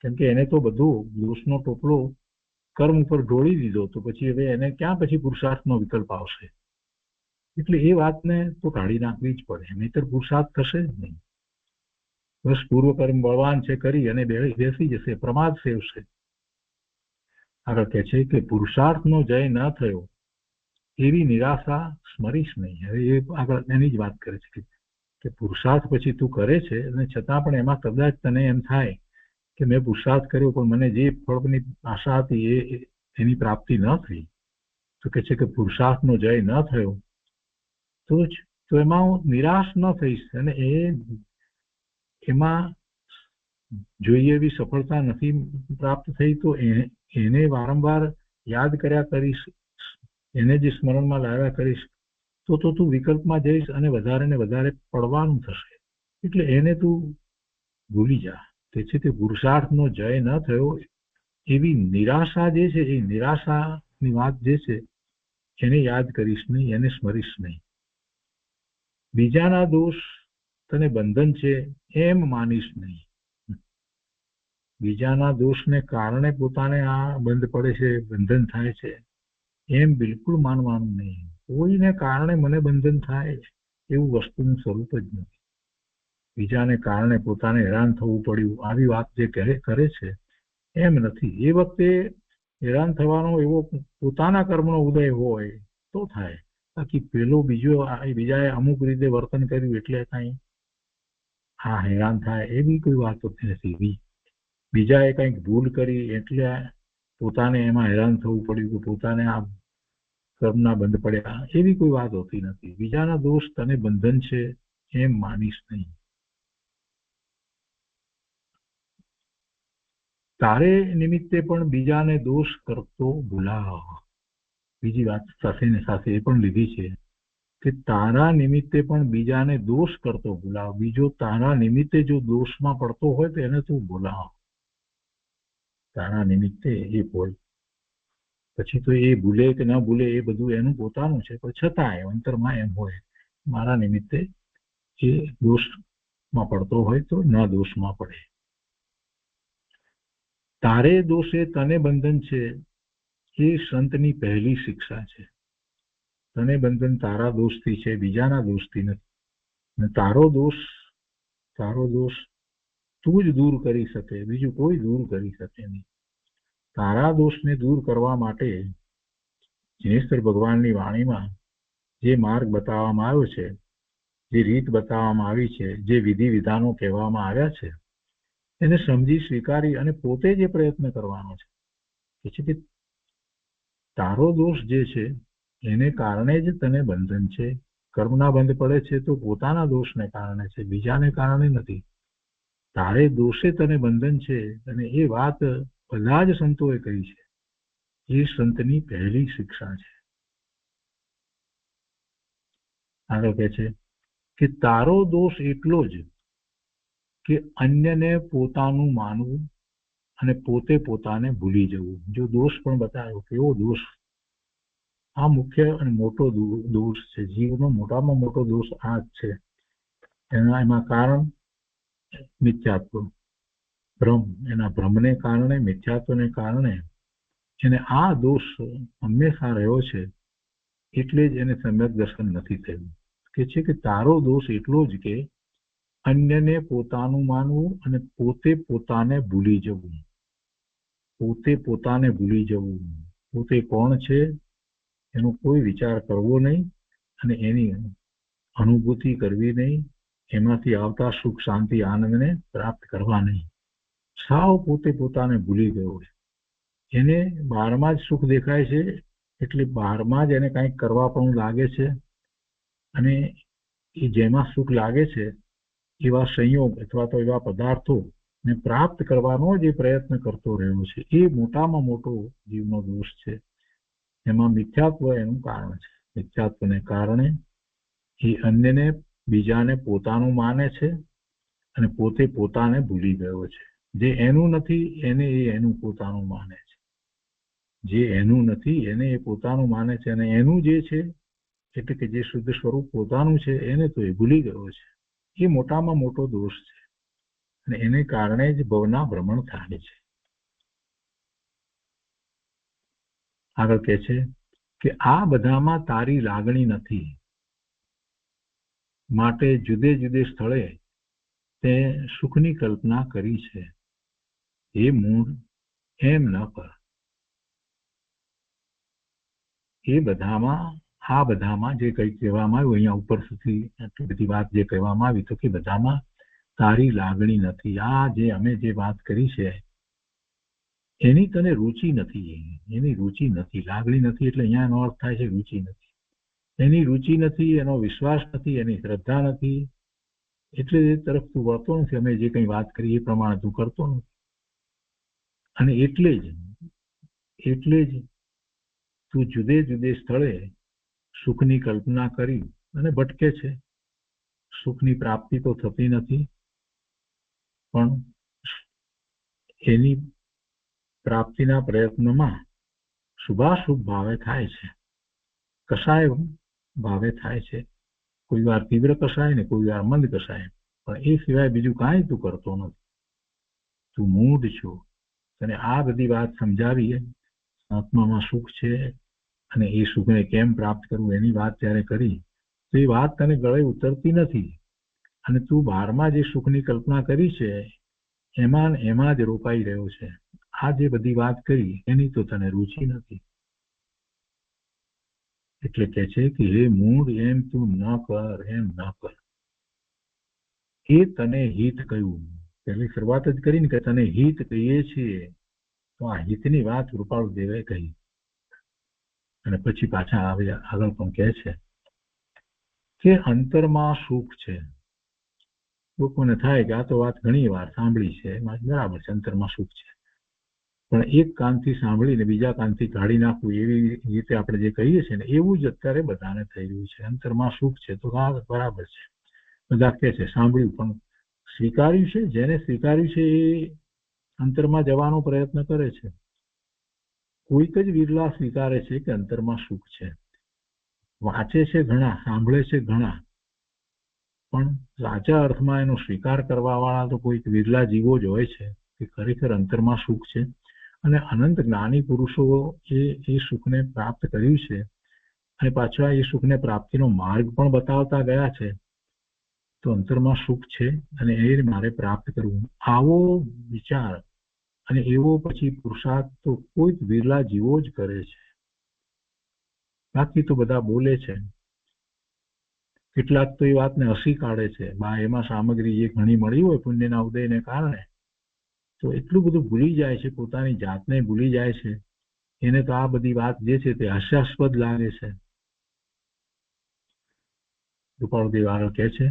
કેમ કે એને તો બધું દોષનો ટોપલો કર્મ ઉપર ઢોળી દીધો, તો પછી હવે એને ક્યાં પછી પુરુષાર્થનો વિકલ્પ આવશે? એટલે એ વાતને તો કાઢી નાખવી જ પડે, નહીતર પુરુષાર્થ થશે જ નહીં. બસ પૂર્વ કર્મ બળવાન છે કરી અને બેસી જશે, પ્રમાદ સેવશે. આગળ કહે છે કે પુરુષાર્થનો જય ન થયો એવી નિરાશા સ્મરીશ નહીં. હવે એ આગળ એની જ વાત કરે છે કે પુરુષાર્થ પછી તું કરે છે અને છતાં પણ એમાં કદાચ તને એમ થાય કે મેં પુરુષાર્થ કર્યો પણ મને જે ફળની આશા હતી એની પ્રાપ્તિ ન થઈ, તો કે છે કે પુરુષાર્થનો જય ન થયો તો એમાં હું નિરાશ ન થઈશ અને એમાં જોઈએ એવી સફળતા નથી પ્રાપ્ત થઈ તો એને વારંવાર યાદ કર્યા કરીશ, એને જે સ્મરણમાં લાવ્યા કરીશ તો તું વિકલ્પમાં જઈશ અને વધારે ને વધારે પડવાનું થશે. એટલે એને તું ભૂલી જા. તે છે તે પુરુષાર્થનો જય ન થયો એવી નિરાશા જે છે, એ નિરાશાની વાત જે છે એને યાદ કરીશ નહીં, એને સ્મરીશ નહીં. બીજાના દોષ તને બંધન છે એમ માનીશ નહીં. બીજાના દોષને કારણે પોતાને આ બંધ પડે છે, બંધન થાય છે, એમ બિલકુલ માનવાનું નહીં. કોઈને કારણે મને બંધન થાય એવું વસ્તુનું સ્વરૂપ જ નથી. બીજાને કારણે પોતાને હેરાન થવું પડ્યું આવી વાત જે કરે છે એમ નથી. એ વખતે હેરાન થવાનો એવો પોતાના કર્મનો ઉદય હોય તો થાય, બાકી પેલો બીજાએ અમુક રીતે વર્તન કર્યું એટલે કઈ આ હેરાન થાય એવી કોઈ વાત નથી. બીજાએ કંઈક ભૂલ કરી એટલે પોતાને એમાં હેરાન થવું પડ્યું કે પોતાને આ કર્મના બંધ પડ્યા એવી કોઈ વાત હોતી નથી. બીજાના દોષ તને બંધન છે એમ માનીશ નહીં. તારે નિમિત્તે પણ બીજાને દોષ કરતો ભૂલાવ. બીજી વાત સાથે ને સાથે એ પણ લીધી છે કે તારા નિમિત્તે પણ બીજાને દોષ કરતો ભૂલાવ. બીજો તારા નિમિત્તે જો દોષમાં પડતો હોય તો એને તું બોલાવ. તારા નિમિત્તે એ બોલ. પછી તો એ ભૂલે કે ન ભૂલે એ બધું એનું પોતાનું છે, પણ છતાં અંતરમાં એમ હોય મારા નિમિત્તે એ દોષમાં પડતો હોય તો ન દોષમાં પડે. તારે દોષે તને બંધન છે એ સંતની પહેલી શિક્ષા છે. તને બંધન તારા દોષથી છે, બીજાના દોષથી નથી. તારો દોષ તું જ દૂર કરી શકે, બીજું કોઈ દૂર કરી શકે નહીં. તારા દોષને દૂર કરવા માટે જિનેશ્વર ભગવાનની વાણીમાં જે માર્ગ બતાવવામાં આવ્યો છે, જે રીત બતાવવામાં આવી છે, જે વિધિ વિધાનો કહેવામાં આવ્યા છે એને સમજી સ્વીકારી અને પોતે જે પ્રયત્ન કરવાનો છે કે તારો દોષ જે છે એને કારણે જ તને બંધન છે. કર્મના બંધ પડે છે તો પોતાના દોષને કારણે છે, બીજાને કારણે નથી. તારે દોષે તને બંધન છે અને એ વાત બધા જ સંતોએ કહી છે. એ સંતની પહેલી શિક્ષા છે. આગળ કહે છે કે તારો દોષ એટલો જ કે અન્યને પોતાનું માનવું અને પોતે પોતાને ભૂલી જવું. જો દોષ પણ બતાવ્યો, કેવો દોષ! આ મુખ્ય અને મોટો દોષ છે. જીવનો મોટામાં મોટો દોષ આ જ છે. એમાં કારણ મિથ્યાત્વ, ભ્રમ. એના ભ્રમને કારણે, મિથ્યાત્વને કારણે એને આ દોષ હંમેશા રહ્યો છે, એટલે જ એને સમ્યક દર્શન નથી થયું. કે છે કે તારો દોષ એટલો જ કે અન્યને પોતાનું માનવું અને પોતે પોતાને ભૂલી જવું. પોતે પોતાને ભૂલી જવું. પોતે કોણ છે એનો કોઈ વિચાર કરવો નહીં અને એની અનુભૂતિ કરવી નહીં, એમાંથી આવતા સુખ શાંતિ આનંદને પ્રાપ્ત કરવા નહીં. સાવ પોતે પોતાને ભૂલી ગયો છે. એને બહારમાં જ સુખ દેખાય છે, એટલે બહારમાં જ એને કંઈક કરવા પણ લાગે છે, અને એ જેમાં સુખ લાગે છે એવા સંયોગ અથવા તો એવા પદાર્થો ને પ્રાપ્ત કરવાનો જે પ્રયત્ન કરતો રહ્યો છે, એ મોટામાં મોટો જીવનો દોષ છે. એમાં મિથ્યાત્વ એનું કારણ છે. મિથ્યાત્વને કારણે એ અન્યને, બીજાને પોતાનું માને છે, અને પોતે પોતાને ભૂલી ગયો છે. જે એનું નથી એને એ એનું પોતાનું માને છે. જે એનું નથી એને એ પોતાનું માને છે, અને એનું જે છે એટલે કે જે શુદ્ધ સ્વરૂપ પોતાનું છે એને તો એ ભૂલી ગયો છે. એ મોટામાં મોટો દોષ છે, અને એને કારણે જ ભવના ભ્રમણ થાય છે. આગળ કહે છે કે આ બધામાં તારી લાગણી નથી, માટે જુદે જુદે સ્થળે તે સુખની કલ્પના કરી છે. એ મૂળ એમ ન કર. એ બધામાં, આ બધામાં જે કંઈ કહેવામાં આવ્યું અહીંયા ઉપર સુધી આટલી બધી વાત જે કહેવામાં આવી, તો કે બધામાં તારી લાગણી નથી. આ જે અમે જે વાત કરી છે એની તને રુચિ નથી. એની રુચિ નથી. લાગણી નથી એટલે અહીંયા એનો અર્થ થાય છે રુચિ નથી. એની રુચિ નથી, એનો વિશ્વાસ નથી, એની શ્રદ્ધા નથી, એટલે એ તરફ તું વળતો નથી. અમે જે કંઈ વાત કરી એ પ્રમાણે તું કરતો નથી, અને એટલે જ તું જુદે જુદે સ્થળે સુખની કલ્પના કરી અને ભટકે છે. સુખની પ્રાપ્તિ તો થતી નથી, પણ એની પ્રાપ્તિના પ્રયત્નમાં શુભાશુભ ભાવે થાય છે, કસાય ભાવે થાય છે. કોઈ વાર તીવ્ર કસાય ને કોઈ વાર મંદ કસાય, પણ એ સિવાય બીજું કાંઈ તું કરતો નથી. તું મૂઢ છો. અને આ બધી વાત સમજાવીએ, આત્મામાં સુખ છે અને એ સુખને કેમ પ્રાપ્ત કરવું એની વાત જ્યારે કરી, તો એ વાત તને ગળે ઉતરતી નથી, અને તું બહારમાં જે સુખની કલ્પના કરી છે એમાં જ રોકાઈ રહ્યો છે. આ જે બધી વાત કરી એની તો તને રુચિ નથી. એટલે કે છે કે હે મૂળ, એમ તું ન કર, એમ ન કર. એ તને હિત કહ્યું. પહેલી શરૂઆત જ કરીને કે તને હિત કહીએ છીએ, તો આ હિતની વાત કૃપાળુ દેવે કહી, અને પછી પાછા આવ્યા આગળ પણ કહે છે કે અંતરમાં સુખ છે. લોકોને થાય કે આ તો વાત ઘણી વાર સાંભળી છે, બરાબર છે, અંતરમાં સુખ છે, પણ એક કાનથી સાંભળીને બીજા કાનથી કાઢી નાખવું, એવી રીતે આપણે જે કહીએ છીએ ને એવું જ અત્યારે બધાને થઈ રહ્યું છે. અંતરમાં સુખ છે તો બરાબર છે, બધા કહે છે, સાંભળ્યું, પણ સ્વીકાર્યું છે? જેને સ્વીકાર્યું છે એ અંતરમાં જવાનો પ્રયત્ન કરે છે. કોઈક જ વિરલા સ્વીકારે છે કે અંતરમાં સુખ છે. વાંચે છે ઘણા, સાંભળે છે ઘણા, પણ સાચા અર્થમાં એનો સ્વીકાર કરવા વાળા તો કોઈક વિરલા જીવો જ હોય છે કે ખરેખર અંતરમાં સુખ છે. અને અનંત જ્ઞાની પુરુષો એ સુખને પ્રાપ્ત કર્યું છે, અને પાછા એ સુખને પ્રાપ્તિનો માર્ગ પણ બતાવતા ગયા છે. તો અંતરમાં સુખ છે અને એ મારે પ્રાપ્ત કરવું, આવો વિચાર અને એવો પછી પુરુષાર્થ તો કોઈક વિરલા જીવો જ કરે છે. બાકી તો બધા બોલે છે. કેટલાક તો એ વાતને હસી કાઢે છે, એમાં સામગ્રી જે ઘણી મળી હોય પુણ્યના ઉદયને કારણે, તો એટલું બધું ભૂલી જાય છે, પોતાની જાતને ભૂલી જાય છે. એને તો આ બધી વાત જે છે તે હાસ્યાસ્પદ લાગે છે. કૃપાળુદેવ આગળ કહે છે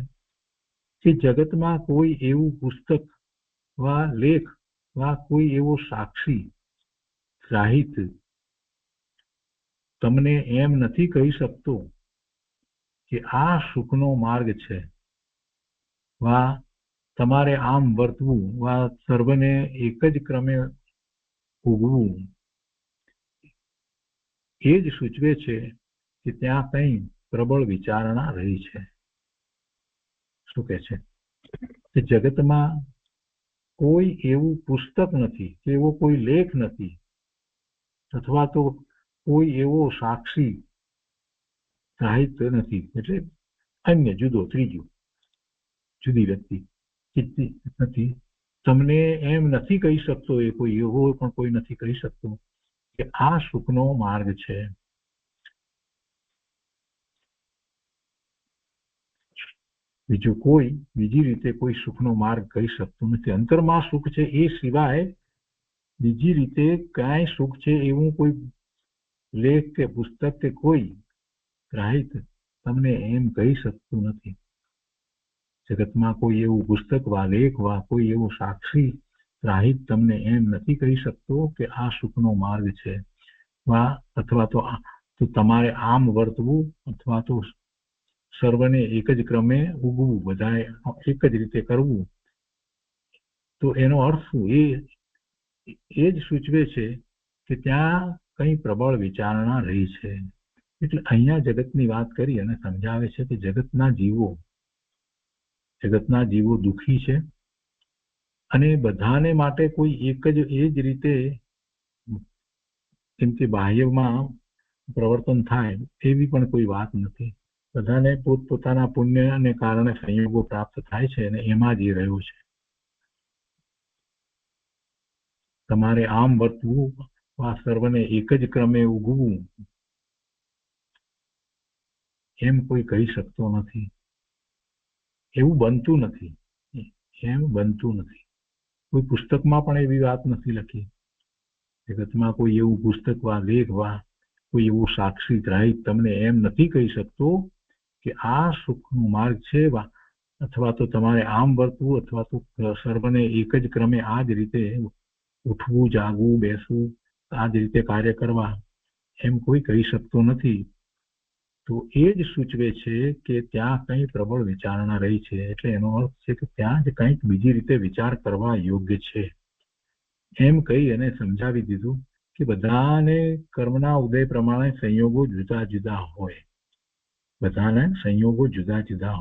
કે જગતમાં કોઈ એવું પુસ્તક વા લેખ વા કોઈ એવો સાક્ષી સાહિત્ય તમને એમ નથી કહી શકતો કે આ સુખનો માર્ગ છે, વા તમારે આમ વર્તવું, વા સર્વને એક જ ક્રમે ઉગવું. એ જ સૂચવે છે કે ત્યાં કંઈ પ્રબળ વિચારણા રહી છે. શું કહે છે કે જગતમાં કોઈ એવું પુસ્તક નથી, કે એવો કોઈ લેખ નથી, અથવા તો કોઈ એવો સાક્ષી સાહિત્ય નથી, એટલે અન્ય જુદો ત્રીજો જુદી વ્યક્તિ નથી. તમને એમ નથી કહી શકતો, એ કોઈ એવો પણ કોઈ નથી કહી શકતો કે આ સુખનો માર્ગ છે. બીજું બીજી રીતે કોઈ સુખનો માર્ગ કહી શકતું નથી. અંતરમાં સુખ છે એ સિવાય બીજી રીતે કાંઈ સુખ છે એવું કોઈ લેખ કે પુસ્તક કે કોઈ ગ્રાહિત તમને એમ કહી શકતું નથી. જગતમાં કોઈ એવું પુસ્તક વા લેખ વા કોઈ એવું સાક્ષી ગ્રાહિત તમને એમ નથી કહી શકતો કે આ સુખનો માર્ગ છે, વા અથવા તો તમારે આમ વર્તવું અથવા તો સર્વને એક જ ક્રમે ઉગવું, બધાએ એક જ રીતે કરવું. તો એનો અર્થ શું? એ જ સૂચવે છે કે ત્યાં કઈ પ્રબળ વિચારણા રહી છે. એટલે અહીંયા જગતની વાત કરી અને સમજાવે છે કે જગતના જીવો દુઃખી છે અને બધાને માટે કોઈ એક જ એ જ રીતે કેમ કે બાહ્યમાં પ્રવર્તન થાય એવી પણ કોઈ વાત નથી. બધાને પોતપોતાના પુણ્યને કારણે સંયોગો પ્રાપ્ત થાય છે અને એમાં જ એ રહ્યો છે. તમારે આમ વર્તવું વા સર્વને એક જ ક્રમે ઉગવું એમ કોઈ કહી શકતો નથી. એવું બનતું નથી. કોઈ પુસ્તકમાં પણ એવી વાત નથી લખી. જગતમાં કોઈ એવું પુસ્તક વા લેખ વા કોઈ એવું સાક્ષી ગ્રાહિત તમને એમ નથી કહી શકતો કે આ સુખનો માર્ગ છે, અથવા તો તમારે આમ વર્તવું અથવા તો સર્વને એક જ ક્રમે આ જ રીતે ઉઠવું, જાગવું, બેસવું, આ જ રીતે કાર્ય કરવા એમ કોઈ કહી શકતો નથી. તો એ જ સૂચવે છે કે ત્યાં કંઈ પ્રબળ વિચારણા રહી છે. એટલે એનો અર્થ છે કે ત્યાં જ કંઈક બીજી રીતે વિચાર કરવા યોગ્ય છે. એમ કહી અને સમજાવી દીધું કે બધાને કર્મના ઉદય પ્રમાણે સંયોગો જુદા જુદા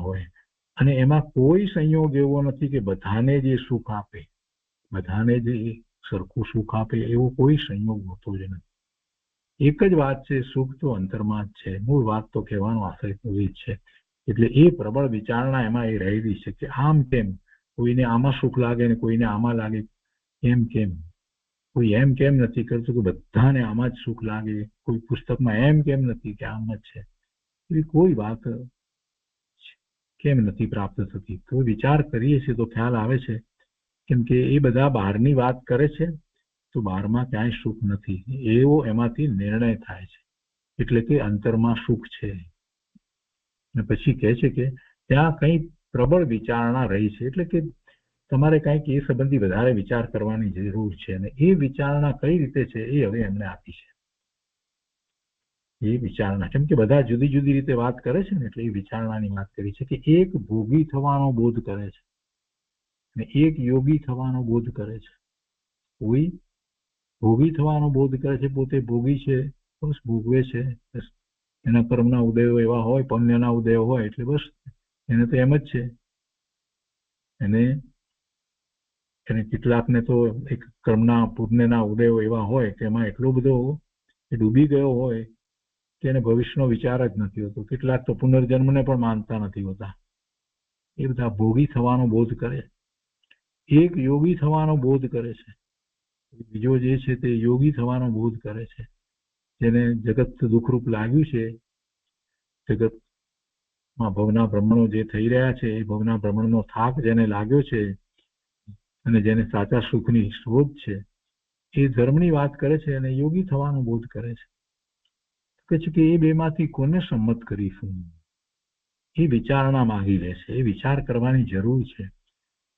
હોય અને એમાં કોઈ સંયોગ એવો નથી કે બધાને જ એ સુખ આપે, બધાને જ એ સરખું સુખ આપે, એવો કોઈ સંયોગ હોતો જ નથી. એક જ વાત છે, સુખ તો અંતરમાં જ છે. મૂળ વાત તો કહેવાનો આશય તો એ જ છે. એટલે એ પ્રબળ વિચારણા એમાં એ રહેલી છે કે આમ કેમ, કોઈને આમાં સુખ લાગે ને કોઈને આમાં લાગે, એમ કેમ? કોઈ એમ કેમ નથી કરતું કે બધાને આમાં જ સુખ લાગે, કોઈ પુસ્તકમાં એમ કેમ નથી કે આમ જ છે. એવી કોઈ વાત કેમ નથી પ્રાપ્ત થતી. તો વિચાર કરીએ છીએ તો ખ્યાલ આવે છે, કેમ કે એ બધા બહારની વાત કરે છે તો બહારમાં ક્યાંય સુખ નથી એવો એમાંથી નિર્ણય થાય છે. એટલે કે અંતરમાં સુખ છે. અને પછી કહે છે કે ત્યાં કંઈ પ્રબળ વિચારણા રહી છે. એટલે કે તમારે કંઈક એ સંબંધી વધારે વિચાર કરવાની જરૂર છે અને એ વિચારણા કઈ રીતે છે એ હવે એમને આપી છે. એ વિચારણા કેમ કે બધા જુદી જુદી રીતે વાત કરે છે ને, એટલે એ વિચારણાની વાત કરી છે કે એક ભોગી થવાનો બોધ કરે છે અને એક યોગી થવાનો બોધ કરે છે. કોઈ ભોગી થવાનો બોધ કરે છે, પોતે ભોગી છે, બસ ભોગવે છે, એના કર્મના ઉદયો એવા હોય, પુણ્યના ઉદયો હોય એટલે બસ એને તો એમ જ છે. એને કેટલાકને તો એક કર્મના પુણ્યના ઉદયો એવા હોય કે એમાં એટલો બધો એ ડૂબી ગયો હોય કે એને ભવિષ્યનો વિચાર જ નથી હોતો. કેટલાક તો પુનર્જન્મને પણ માનતા નથી હોતા. એ બધા ભોગી થવાનો બોધ કરે. એક યોગી થવાનો બોધ કરે છે, બીજો જે છે તે યોગી થવાનો બોધ કરે છે. જેને જગત દુઃખરૂપ લાગ્યું છે, જગતમાં ભવના ભ્રમણો જે થઈ રહ્યા છે, એ ભવના ભ્રમણનો થાક જેને લાગ્યો છે અને જેને સાચા સુખની શોધ છે, એ ધર્મની વાત કરે છે અને યોગી થવાનો બોધ કરે છે. કે છે કે એ બેમાંથી કોને સંમત કરીશું, એ વિચારણા માંગી લે છે. એ વિચાર કરવાની જરૂર છે.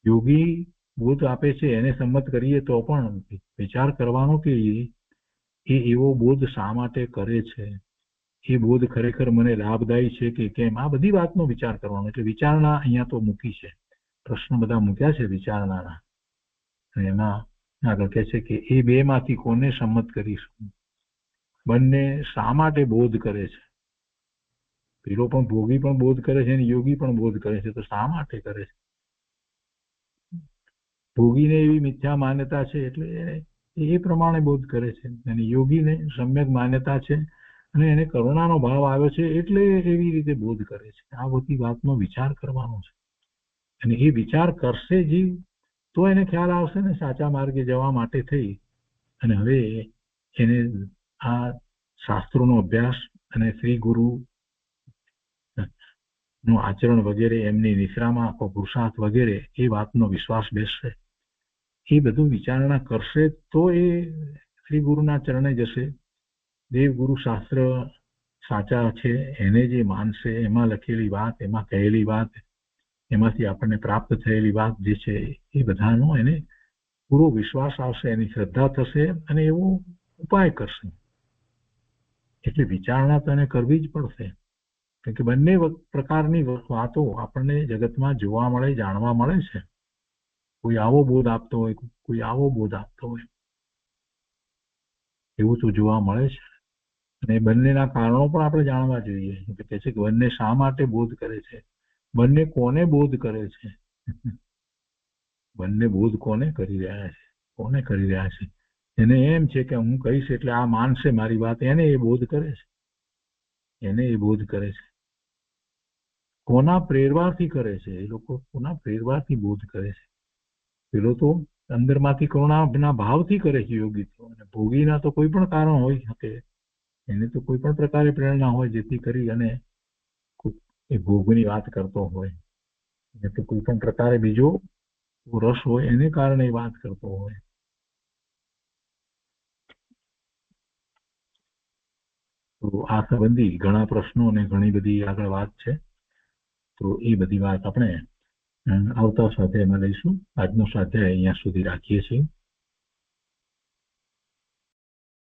યોગી બોધ આપે છે એને સંમત કરીએ તો પણ વિચાર કરવાનો કે એ એવો બોધ શા માટે કરે છે, એ બોધ ખરેખર મને લાભદાયી છે કે કેમ, આ બધી વાતનો વિચાર કરવાનો. એટલે વિચારણા અહીંયા તો મૂકી છે, પ્રશ્ન બધા મૂક્યા છે વિચારણાના. અને એમાં આગળ કહે છે કે એ બેમાંથી કોને સંમત કરીશું, બંને શા માટે બોધ કરે છે. પેલો પણ ભોગી પણ બોધ કરે છે અને યોગી પણ બોધ કરે છે, તો શા માટે કરે છે? ભોગીને એવી મિથ્યા માન્યતા છે એટલે એ પ્રમાણે બોધ કરે છે, અને યોગીને સમ્યક માન્યતા છે અને એને કરુણાનો ભાવ આવ્યો છે એટલે એવી રીતે બોધ કરે છે. આ બધી વાતનો વિચાર કરવાનો છે અને એ વિચાર કરશે જીવ તો એને ખ્યાલ આવશે ને સાચા માર્ગે જવા માટે થઈ. અને હવે એને આ શાસ્ત્રોનો અભ્યાસ અને શ્રી ગુરુ નું આચરણ વગેરે, એમની નિશ્રામાં આપો પુરુષાર્થ વગેરે એ વાતનો વિશ્વાસ બેસશે. એ બધું વિચારણા કરશે તો એ શ્રી ગુરુના ચરણે જશે. દેવગુરુ શાસ્ત્ર સાચા છે એને જે માનશે, એમાં લખેલી વાત, એમાં કહેલી વાત, એમાંથી આપણને પ્રાપ્ત થયેલી વાત જે છે એ બધાનો એને પૂરો વિશ્વાસ આવશે, એની શ્રદ્ધા થશે અને એવો ઉપાય કરશે. એટલે વિચારણા તો એને કરવી જ પડશે, કારણ કે બંને પ્રકારની વાતો આપણને જગતમાં જોવા મળે, જાણવા મળે છે. કોઈ આવો બોધ આપતો હોય, કોઈ આવો બોધ આપતો હોય, એવું તો જોવા મળે છે. અને બંનેના કારણો પણ આપણે જાણવા જોઈએ. કે છે કે બંને શા માટે બોધ કરે છે, બંને કોને બોધ કરે છે, બંને બોધ કોને કરી રહ્યા છે, કોને કરી રહ્યા છે. એને એમ છે કે હું કહીશ એટલે આ માનશે મારી વાત, એને એ બોધ કરે છે, એને એ બોધ કરે છે. કોના પ્રેરવાથી કરે છે એ લોકો, કોના પ્રેરવાથી બોધ કરે છે. પેલો તો અંદરમાંથી કરુણાના ભાવથી કરે છે યોગી તો, અને ભોગીના તો કોઈ પણ કારણ હોઈ શકે, એને તો કોઈ પણ પ્રકારે પ્રેરણા હોય જેથી કરી અને એ ભોગની વાત કરતો હોય, એને તો કોઈ પણ પ્રકારે બીજો રસ હોય એને કારણે વાત કરતો હોય. તો આ સંબંધી ઘણા પ્રશ્નો અને ઘણી બધી આગળ વાત છે. તો એ બધી વાત આપણે આવતા સ્વાધ્યાયમાં લઈશું. આજનો સ્વાધ્યાય અહીંયા સુધી રાખીએ છીએ.